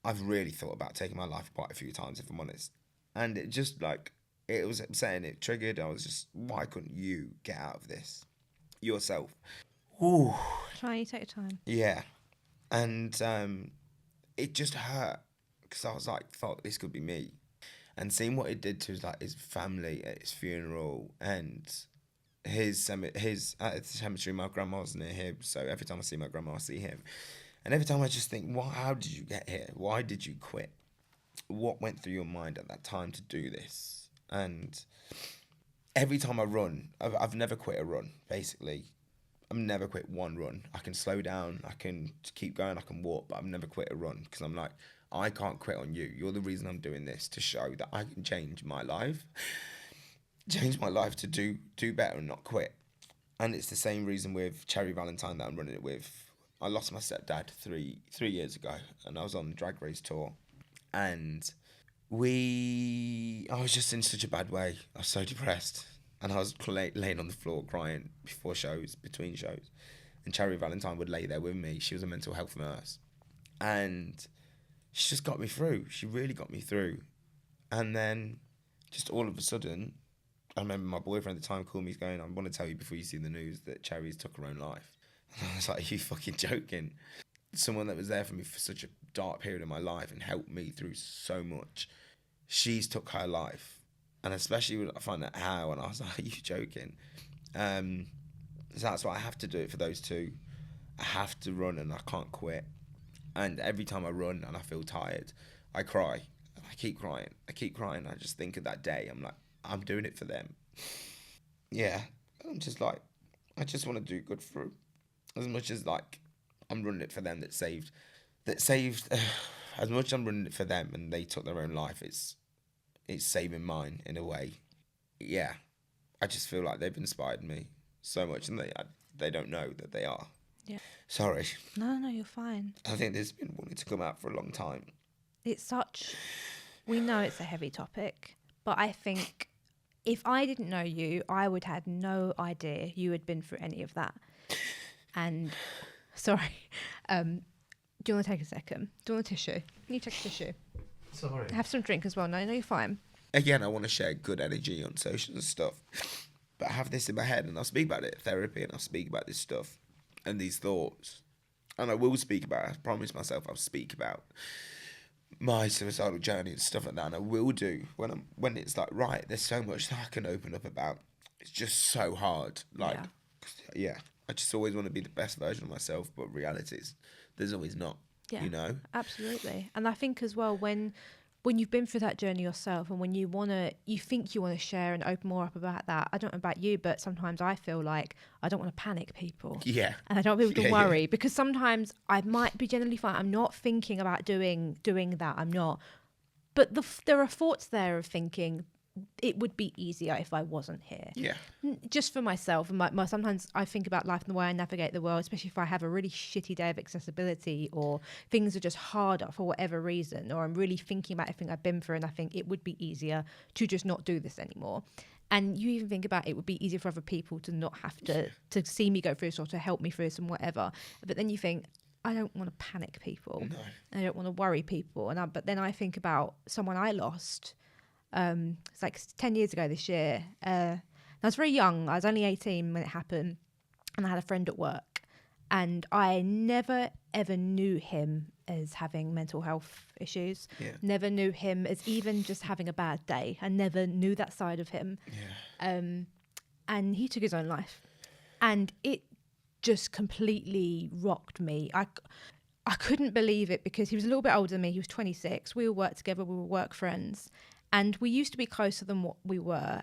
I've really thought about taking my life quite a few times, if I'm honest. And it just like, it was upsetting, it triggered. I was just, why couldn't you get out of this yourself? Ooh. Try and take your time. Yeah. And it just hurt because I was like, fuck, this could be me. And seeing what it did to his family at his funeral and his at the cemetery, my grandma was near him. So every time I see my grandma, I see him. And every time I just think, how did you get here? Why did you quit? What went through your mind at that time to do this? And every time I run, I've never quit a run, basically. I've never quit one run. I can slow down, I can keep going, I can walk, but I've never quit a run because I'm like, I can't quit on you. You're the reason I'm doing this, to show that I can change my life. Change my life to do better and not quit. And it's the same reason with Cherry Valentine that I'm running it with. I lost my stepdad three years ago, and I was on the drag race tour, and I was just in such a bad way. I was so depressed, and I was laying on the floor crying before shows, between shows, and Cherry Valentine would lay there with me. She was a mental health nurse, and she just got me through. She really got me through. And then just all of a sudden, I remember my boyfriend at the time called me going, I want to tell you before you see the news that Cherry's took her own life. And I was like, are you fucking joking? Someone that was there for me for such a dark period of my life and helped me through so much, she's took her life. And especially when I found out how, and I was like, are you joking? So that's why I have to do it for those two. I have to run and I can't quit. And every time I run and I feel tired, I cry. I keep crying. I just think of that day. I'm like, I'm doing it for them. Yeah. I'm just like, I just want to do good for them. As much as like, I'm running it for them that saved, as much as I'm running it for them and they took their own life, it's saving mine in a way. Yeah. I just feel like they've inspired me so much, and they don't know that they are. Yeah. Sorry. No, you're fine. I think this has been wanting to come out for a long time. We know it's a heavy topic, but I think if I didn't know you, I would have had no idea you had been through any of that. And, sorry, do you want to take a second? Do you want a tissue? Can you take a tissue? Sorry. Have some drink as well. No, you're fine. Again, I want to share good energy on social and stuff, but I have this in my head, and I'll speak about it at therapy, and I'll speak about this stuff and these thoughts, and I will speak about it. I promise myself I'll speak about my suicidal journey and stuff like that, and I will do when it's like, right, there's so much that I can open up about. It's just so hard. Like, yeah, I just always want to be the best version of myself, but realities, there's always not. Yeah, you know? Absolutely. And I think as well, when you've been through that journey yourself, and when you think you want to share and open more up about that, I don't know about you, but sometimes I feel like I don't want to panic people. Yeah. And I don't want people to worry, because sometimes I might be generally fine. I'm not thinking about doing that. I'm not. But there are thoughts there of thinking, it would be easier if I wasn't here. Yeah. Just for myself. And sometimes I think about life and the way I navigate the world, especially if I have a really shitty day of accessibility, or things are just harder for whatever reason, or I'm really thinking about everything I've been through and I think it would be easier to just not do this anymore. And you even think about it would be easier for other people to not have to see me go through this, or to help me through this and whatever. But then you think, I don't want to panic people. No. I don't want to worry people. But then I think about someone I lost. It's like 10 years ago this year. I was very young. I was only 18 when it happened, and I had a friend at work, and I never ever knew him as having mental health issues. Yeah. Never knew him as even just having a bad day. I never knew that side of him. Yeah. And he took his own life, and it just completely rocked me. I couldn't believe it, because he was a little bit older than me. He was 26. We all worked together. We were work friends. And we used to be closer than what we were.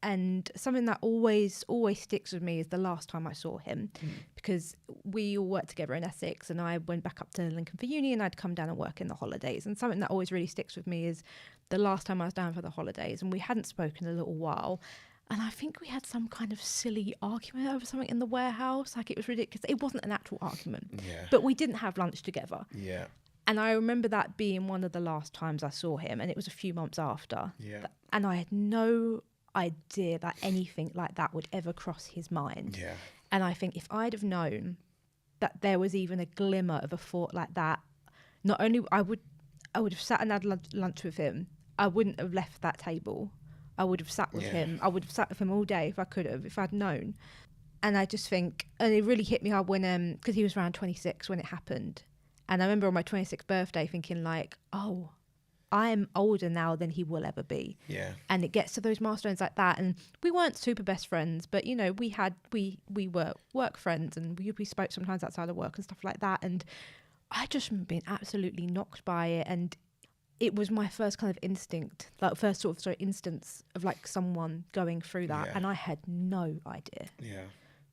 And something that always sticks with me is the last time I saw him, because we all worked together in Essex, and I went back up to Lincoln for uni, and I'd come down and work in the holidays. And something that always really sticks with me is the last time I was down for the holidays, and we hadn't spoken in a little while. And I think we had some kind of silly argument over something in the warehouse. Like, it was ridiculous. It wasn't an actual argument, but we didn't have lunch together. Yeah. And I remember that being one of the last times I saw him, and it was a few months after. Yeah. And I had no idea that anything like that would ever cross his mind. Yeah. And I think if I'd have known that there was even a glimmer of a thought like that, not only I would have sat and had lunch with him. I wouldn't have left that table. I would have sat with him. I would have sat with him all day if I could have, if I'd known. And I just think, and it really hit me hard when, because he was around 26 when it happened. And I remember on my 26th birthday thinking like, oh, I'm older now than he will ever be. Yeah. And it gets to those milestones like that. And we weren't super best friends, but, you know, we were work friends, and we spoke sometimes outside of work and stuff like that. And I just remember being absolutely knocked by it. And it was my first kind of instance of like someone going through that. Yeah. And I had no idea. Yeah.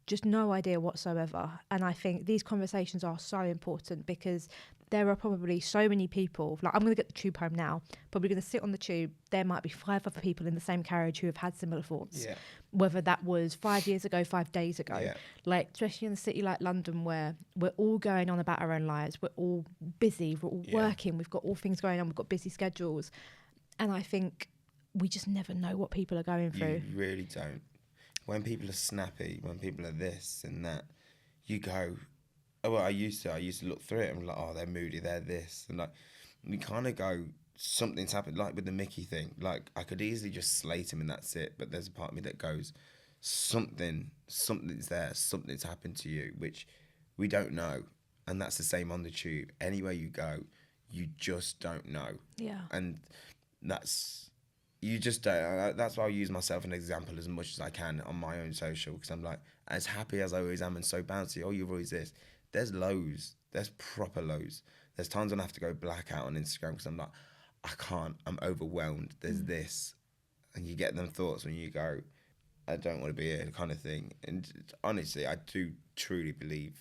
just no idea whatsoever. And I think these conversations are so important because there are probably so many people, like I'm going to get the tube home now, probably going to sit on the tube. There might be 5 other people in the same carriage who have had similar thoughts. Yeah. Whether that was 5 years ago, 5 days ago, Yeah. like especially in a city like London where we're all going on about our own lives. We're all busy, we're all working. We've got all things going on. We've got busy schedules. And I think we just never know what people are going through. You really don't. When people are snappy, when people are this and that, you go, oh, well, I used to look through it and be like, oh, they're moody, they're this. And like, we kind of go, something's happened, like with the Mickey thing. Like, I could easily just slate him and that's it. But there's a part of me that goes, something's there, something's happened to you, which we don't know. And that's the same on the tube. Anywhere you go, you just don't know. Yeah. And you just don't. That's why I use myself as an example as much as I can on my own social, because I'm like, as happy as I always am and so bouncy, oh, you're always this. There's lows. There's proper lows. There's times when I have to go blackout on Instagram because I'm like, I can't. I'm overwhelmed. There's this. And you get them thoughts when you go, I don't want to be here, kind of thing. And honestly, I do truly believe,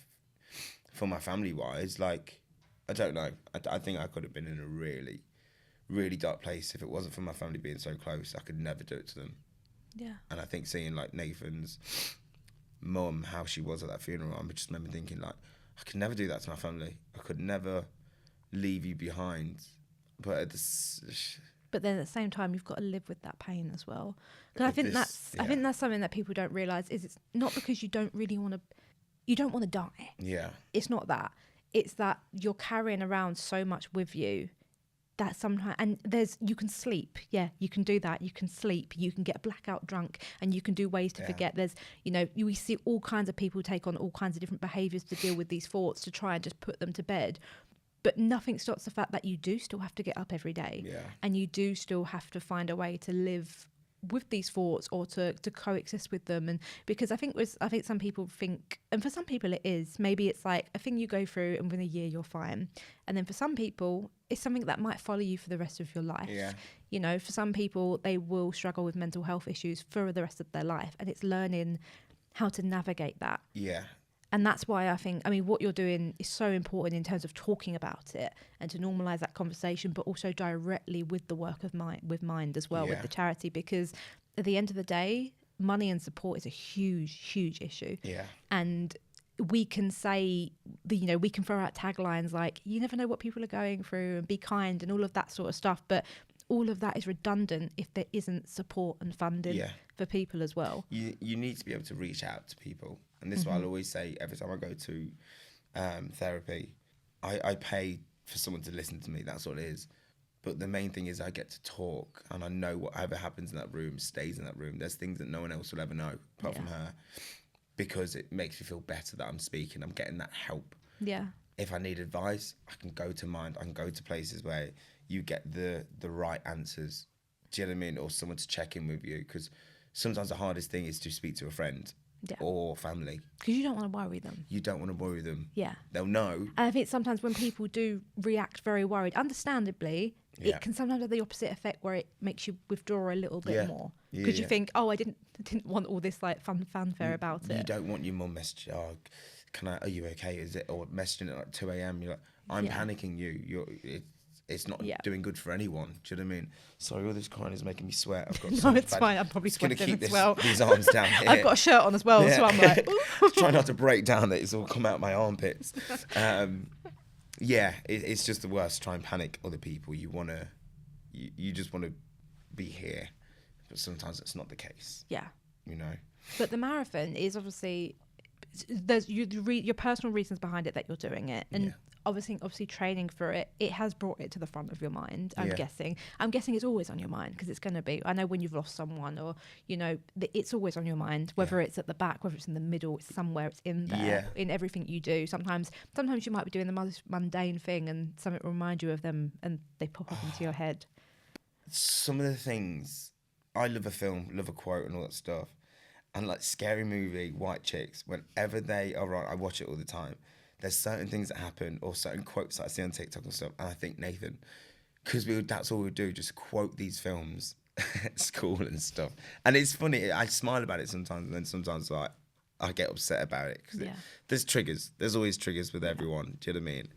for my family-wise, like, I don't know. I think I could have been in a really, really dark place if it wasn't for my family being so close. I could never do it to them. Yeah. And I think seeing like Nathan's mum, how she was at that funeral, I just remember thinking like, I could never do that to my family. I could never leave you behind. But then at the same time, you've got to live with that pain as well. Because I think that's something that people don't realise is it's not because you don't want to die. Yeah. It's not that. It's that you're carrying around so much with you that sometimes, and you can sleep. Yeah, you can do that. You can sleep. You can get blackout drunk, and you can do ways to forget. There's, we see all kinds of people take on all kinds of different behaviours to deal with these thoughts, to try and just put them to bed. But nothing stops the fact that you do still have to get up every day. Yeah. And you do still have to find a way to live with these thoughts or to coexist with them. And because I think some people think, and for some people it is, maybe it's like a thing you go through and within a year you're fine. And then for some people, it's something that might follow you for the rest of your life. Yeah. For some people, they will struggle with mental health issues for the rest of their life. And it's learning how to navigate that. Yeah. And that's why what you're doing is so important in terms of talking about it and to normalise that conversation, but also directly with the work of Mind as well, with the charity, because at the end of the day, money and support is a huge, huge issue. Yeah. And we can say, we can throw out taglines like, you never know what people are going through and be kind and all of that sort of stuff. But all of that is redundant if there isn't support and funding for people as well. You need to be able to reach out to people. And this is what I'll always say every time I go to therapy. I pay for someone to listen to me. That's what it is. But the main thing is I get to talk, and I know whatever happens in that room stays in that room. There's things that no one else will ever know apart from her, because it makes me feel better that I'm speaking. I'm getting that help. Yeah. If I need advice, I can go to Mind. I can go to places where you get the right answers. Do you know what I mean? Or someone to check in with you, because sometimes the hardest thing is to speak to a friend. Or family. Because you don't want to worry them. You don't want to worry them. Yeah. They'll know. And I think sometimes when people do react very worried, understandably, it can sometimes have the opposite effect where it makes you withdraw a little bit more. Because you think, oh, I didn't want all this like fanfare about it. You don't want your mum messaging, oh, are you okay? Is it? Or messaging at like 2 a.m. You're like, I'm panicking you. It's not doing good for anyone. Do you know what I mean? Sorry, all this crying is making me sweat. I've got no, it's fine. I'm probably sweating keep as well. These arms down here. I've got a shirt on as well, so I'm like... Try not to break down that it's all come out my armpits. It's just the worst. Try and panic other people. You just want to be here. But sometimes it's not the case. Yeah. But the marathon is obviously... There's your personal reasons behind it that you're doing it. And obviously training for it has brought it to the front of your mind. I'm guessing it's always on your mind, because it's going to be. I know when you've lost someone, or it's always on your mind, whether it's at the back, whether it's in the middle, it's somewhere, it's in there, in everything you do. Sometimes you might be doing the most mundane thing and something will remind you of them and they pop up into your head. Some of the things, I love a film, love a quote and all that stuff. And like Scary Movie, White Chicks, whenever they are on, I watch it all the time. There's certain things that happen, or certain quotes that I see on TikTok and stuff, and I think, Nathan, because that's all we do, just quote these films at school and stuff. And it's funny, I smile about it sometimes, and then sometimes like, I get upset about it. Cause there's triggers. There's always triggers with everyone. Do you know what I mean?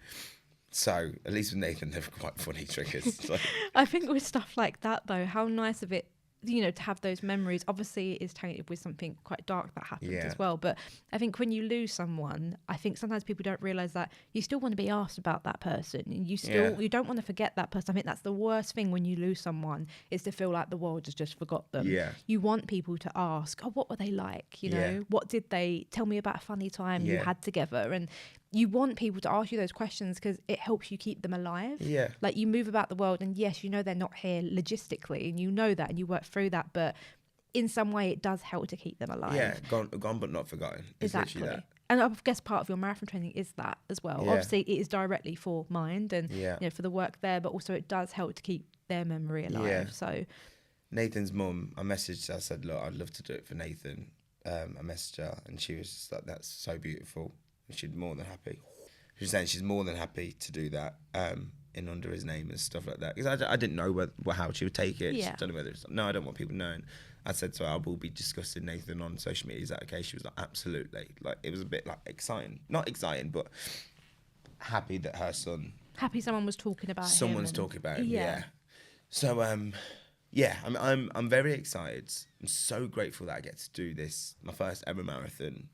So at least with Nathan, they're quite funny triggers. So. I think with stuff like that, though, how nice of it, you know, to have those memories. Obviously it is tainted with something quite dark that happened as well, but I think when you lose someone, I think sometimes people don't realise that you still want to be asked about that person, and you don't want to forget that person. I think that's the worst thing when you lose someone, is to feel like the world has just forgot them. You want people to ask, oh, what were they like, you know, what did they tell me about a funny time you had together, and you want people to ask you those questions because it helps you keep them alive. Like, you move about the world, and yes, you know they're not here logistically, and you know that, and you work through that, but in some way it does help to keep them alive. Gone but not forgotten. It's Exactly. literally that. And I guess part of your marathon training is that as well. Obviously it is directly for mind and you know, for the work there, but also it does help to keep their memory alive. So Nathan's mum, I messaged her, I said, look, I'd love to do it for Nathan. I messaged her, and she was just like, that's so beautiful. She's more than happy. She was saying she's more than happy to do that in under his name and stuff like that. Because I didn't know how she would take it. She don't know whether it's, no, I don't want people knowing. I said to her, I will be discussing Nathan on social media. Is that okay? She was like, absolutely. Like, it was a bit like exciting. Not exciting, but happy that her son... Happy someone was talking about him. Someone's talking about him, yeah. So, I'm very excited. I'm so grateful that I get to do this, my first ever marathon,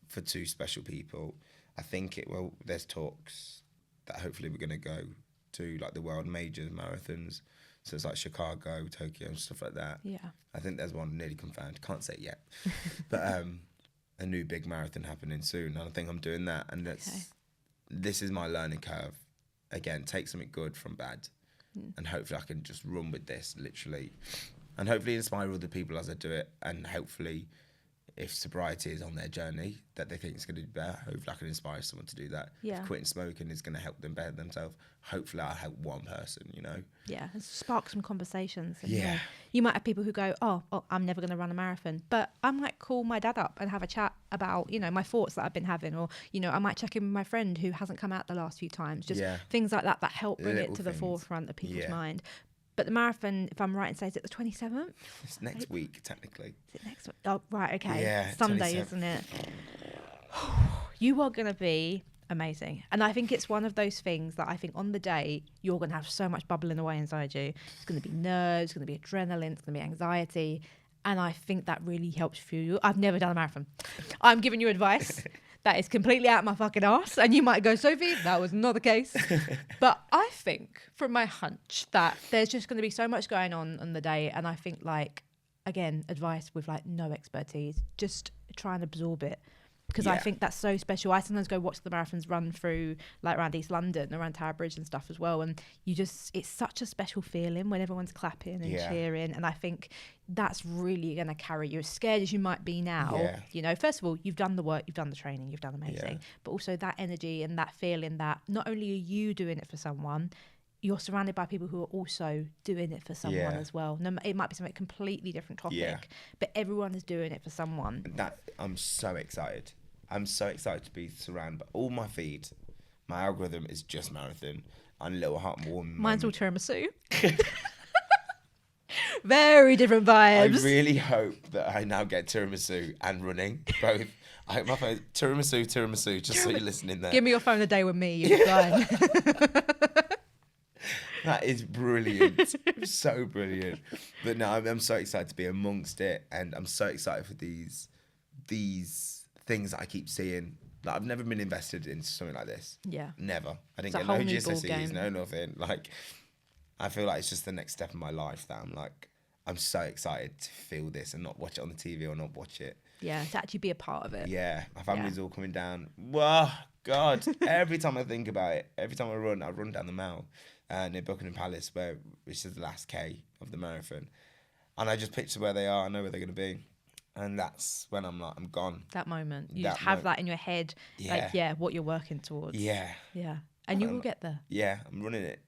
for two special people. I think there's talks that hopefully we're going to go to, like, the world major marathons. So it's like Chicago, Tokyo and stuff like that. Yeah. I think there's one nearly confirmed. Can't say it yet. But a new big marathon happening soon. And I think I'm doing that. And this is my learning curve. Again, take something good from bad. And hopefully I can just run with this, literally. And hopefully inspire other people as I do it. And hopefully, if sobriety is on their journey that they think it's going to be better, hopefully I can inspire someone to do that. Yeah. If quitting smoking is going to help them better themselves, hopefully I'll help one person, you know? Yeah, and spark some conversations. And, you know, you might have people who go, oh, I'm never going to run a marathon. But I might call my dad up and have a chat about, you know, my thoughts that I've been having. Or, you know, I might check in with my friend who hasn't come out the last few times. Just things like that help bring it to the forefront of people's mind. But the marathon, if I'm right in saying, is it the 27th? It's next week, technically. Is it next week? Oh, right, okay. Yeah, Sunday, 27th. isn't it? You are going to be amazing. And I think it's one of those things that I think on the day, you're going to have so much bubbling away inside you. It's going to be nerves, it's going to be adrenaline, it's going to be anxiety. And I think that really helps fuel you. I've never done a marathon. I'm giving you advice that is completely out my fucking arse. And you might go, Sophie, that was not the case. But I think, from my hunch, that there's just going to be so much going on the day. And I think, like, again, advice with, like, no expertise. Just try and absorb it. Because I think that's so special. I sometimes go watch the marathons run through, like, around East London, around Tower Bridge and stuff as well. And it's such a special feeling when everyone's clapping and cheering. And I think that's really going to carry you. As scared as you might be now, you know, first of all, you've done the work, you've done the training, you've done amazing. But also that energy and that feeling that not only are you doing it for someone, you're surrounded by people who are also doing it for someone as well. No, it might be something completely different topic, but everyone is doing it for someone. I'm so excited. I'm so excited to be surrounded by all my feed. My algorithm is just marathon and little heart warm. Mine's all tiramisu. Very different vibes. I really hope that I now get tiramisu and running both. I hope my phone tiramisu, just so you're listening there. Give me your phone a day with me, you'll be fine. That is brilliant. So brilliant. But no, I'm so excited to be amongst it, and I'm so excited for these things that I keep seeing. Like, I've never been invested into something like this. Yeah. Never. I didn't get no GCSEs, no nothing. Like, I feel like it's just the next step in my life that I'm so excited to feel this and not watch it on the TV or not watch it. Yeah, to actually be a part of it. Yeah, my family's all coming down. Whoa, God. Every time I think about it, every time I run down the Mall near Buckingham Palace, which is the last K of the marathon. And I just picture where they are, I know where they're going to be. And that's when I'm like, I'm gone. That moment. You just have that in your head, what you're working towards. Yeah. Yeah. And you will get there. Yeah, I'm running it.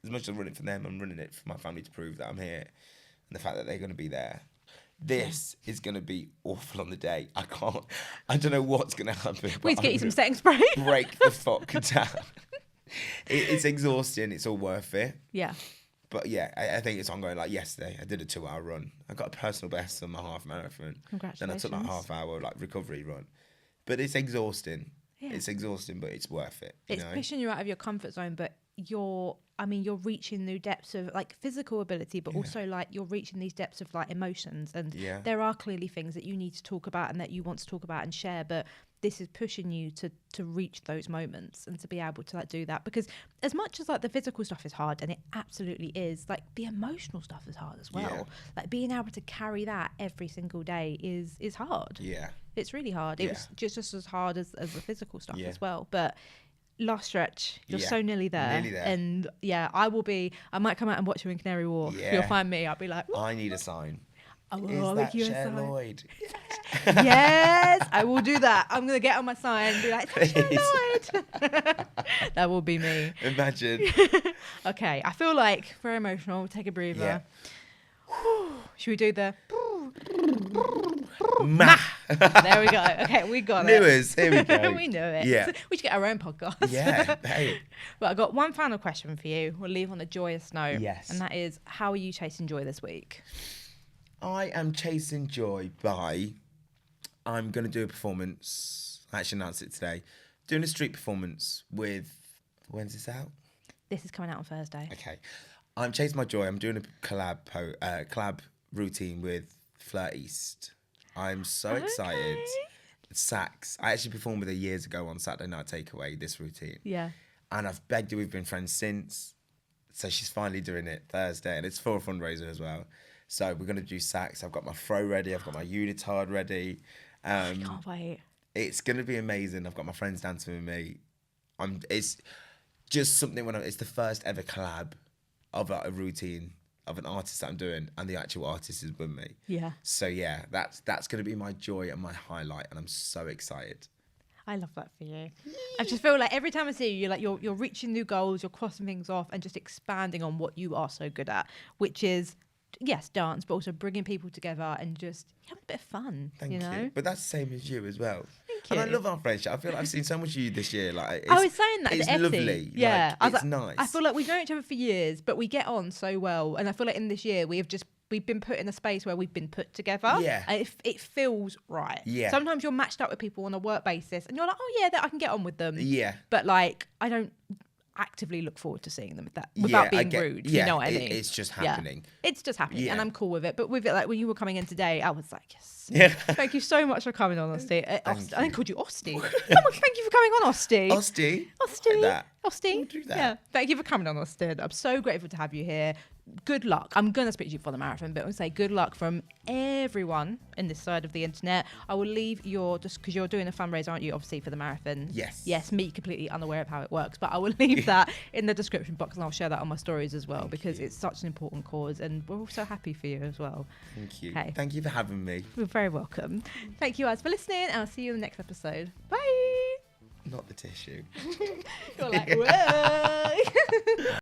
As much as I'm running it for them, I'm running it for my family to prove that I'm here. And the fact that they're going to be there. This is going to be awful on the day. I don't know what's going to happen. We need to get you some setting spray. Break the fuck down. It's exhausting. It's all worth it. Yeah. But yeah, I think it's ongoing. Like yesterday, I did a 2-hour run. I got a personal best on my half marathon. Congratulations. Then I took like half-hour recovery run. but it's exhausting. Yeah. It's exhausting, but it's worth it. It's pushing you out of your comfort zone, but you're reaching new depths of like physical ability, but also like you're reaching these depths of like emotions. And there are clearly things that you need to talk about and that you want to talk about and share, but this is pushing you to reach those moments and to be able to like do that. Because as much as like the physical stuff is hard, and it absolutely is, like the emotional stuff is hard as well. Like being able to carry that every single day is hard. Yeah. It's really hard. It was just as hard as the physical stuff as well. But last stretch, you're so nearly there. And I might come out and watch you in Canary Wharf. You'll find me, I'll be like, I need a sign. I'll Is make that you a Cher sign. Lloyd? Yes, I will do that. I'm going to get on my sign and be like, "That's Cher Lloyd." That will be me. Imagine. Okay, I feel like very emotional. Take a breather. Should we do the... There we go. Okay, we got it. Knew us. Here we go. We knew it. Yeah. We should get our own podcast. Yeah. Hey. But I've got one final question for you. We'll leave on a joyous note. Yes. And that is, how are you chasing joy this week? I am chasing joy by... I'm going to do a performance. I actually announced it today. Doing a street performance with... When's this out? This is coming out on Thursday. Okay. I'm chasing my joy. I'm doing a collab routine with Fleur East. I'm so excited. Sax. I actually performed with her years ago on Saturday Night Takeaway, this routine. Yeah. And I've begged her, we've been friends since. So she's finally doing it Thursday, and it's for a fundraiser as well. So we're going to do Sax. I've got my throw ready. I've got my unitard ready. I can't wait. It's going to be amazing. I've got my friends dancing with me. It's just something it's the first ever collab of a routine of an artist that I'm doing, and the actual artist is with me. Yeah. So yeah, that's going to be my joy and my highlight, and I'm so excited. I love that for you. I just feel like every time I see you, you're reaching new goals, you're crossing things off, and just expanding on what you are so good at, which is, yes, dance, but also bringing people together and just having a bit of fun. Thank you. Know? But that's the same as you as well. Thank you. And I love our friendship. I feel like I've seen so much of you this year. I was saying that. It's to lovely. Yeah, it's nice. I feel like we've known each other for years, but we get on so well. And I feel like in this year we've been put in a space where we've been put together. Yeah. And it feels right. Yeah. Sometimes you're matched up with people on a work basis, and you're like, oh yeah, I can get on with them. Yeah. But like, I don't actively look forward to seeing them without being rude. You know what I mean? It's just happening. Yeah. It's just happening, and I'm cool with it. But with it, like when you were coming in today, I was like, yes. Yeah. Thank you so much for coming on, Austyn. I called you Austyn. Come on, thank you for coming on, Austyn. Austyn. Austyn. We'll do that. Yeah. Thank you for coming on, Austyn. I'm so grateful to have you here. Good luck. I'm going to speak to you for the marathon, but I would say good luck from everyone in this side of the internet. I will leave just because you're doing a fundraiser, aren't you, obviously, for the marathon? Yes. Yes, me completely unaware of how it works, but I will leave that in the description box, and I'll share that on my stories as well, because it's such an important cause, and we're all so happy for you as well. Thank you. Okay. Thank you for having me. You're very welcome. Thank you guys for listening, and I'll see you in the next episode. Bye. Not the tissue. You're like, whoa.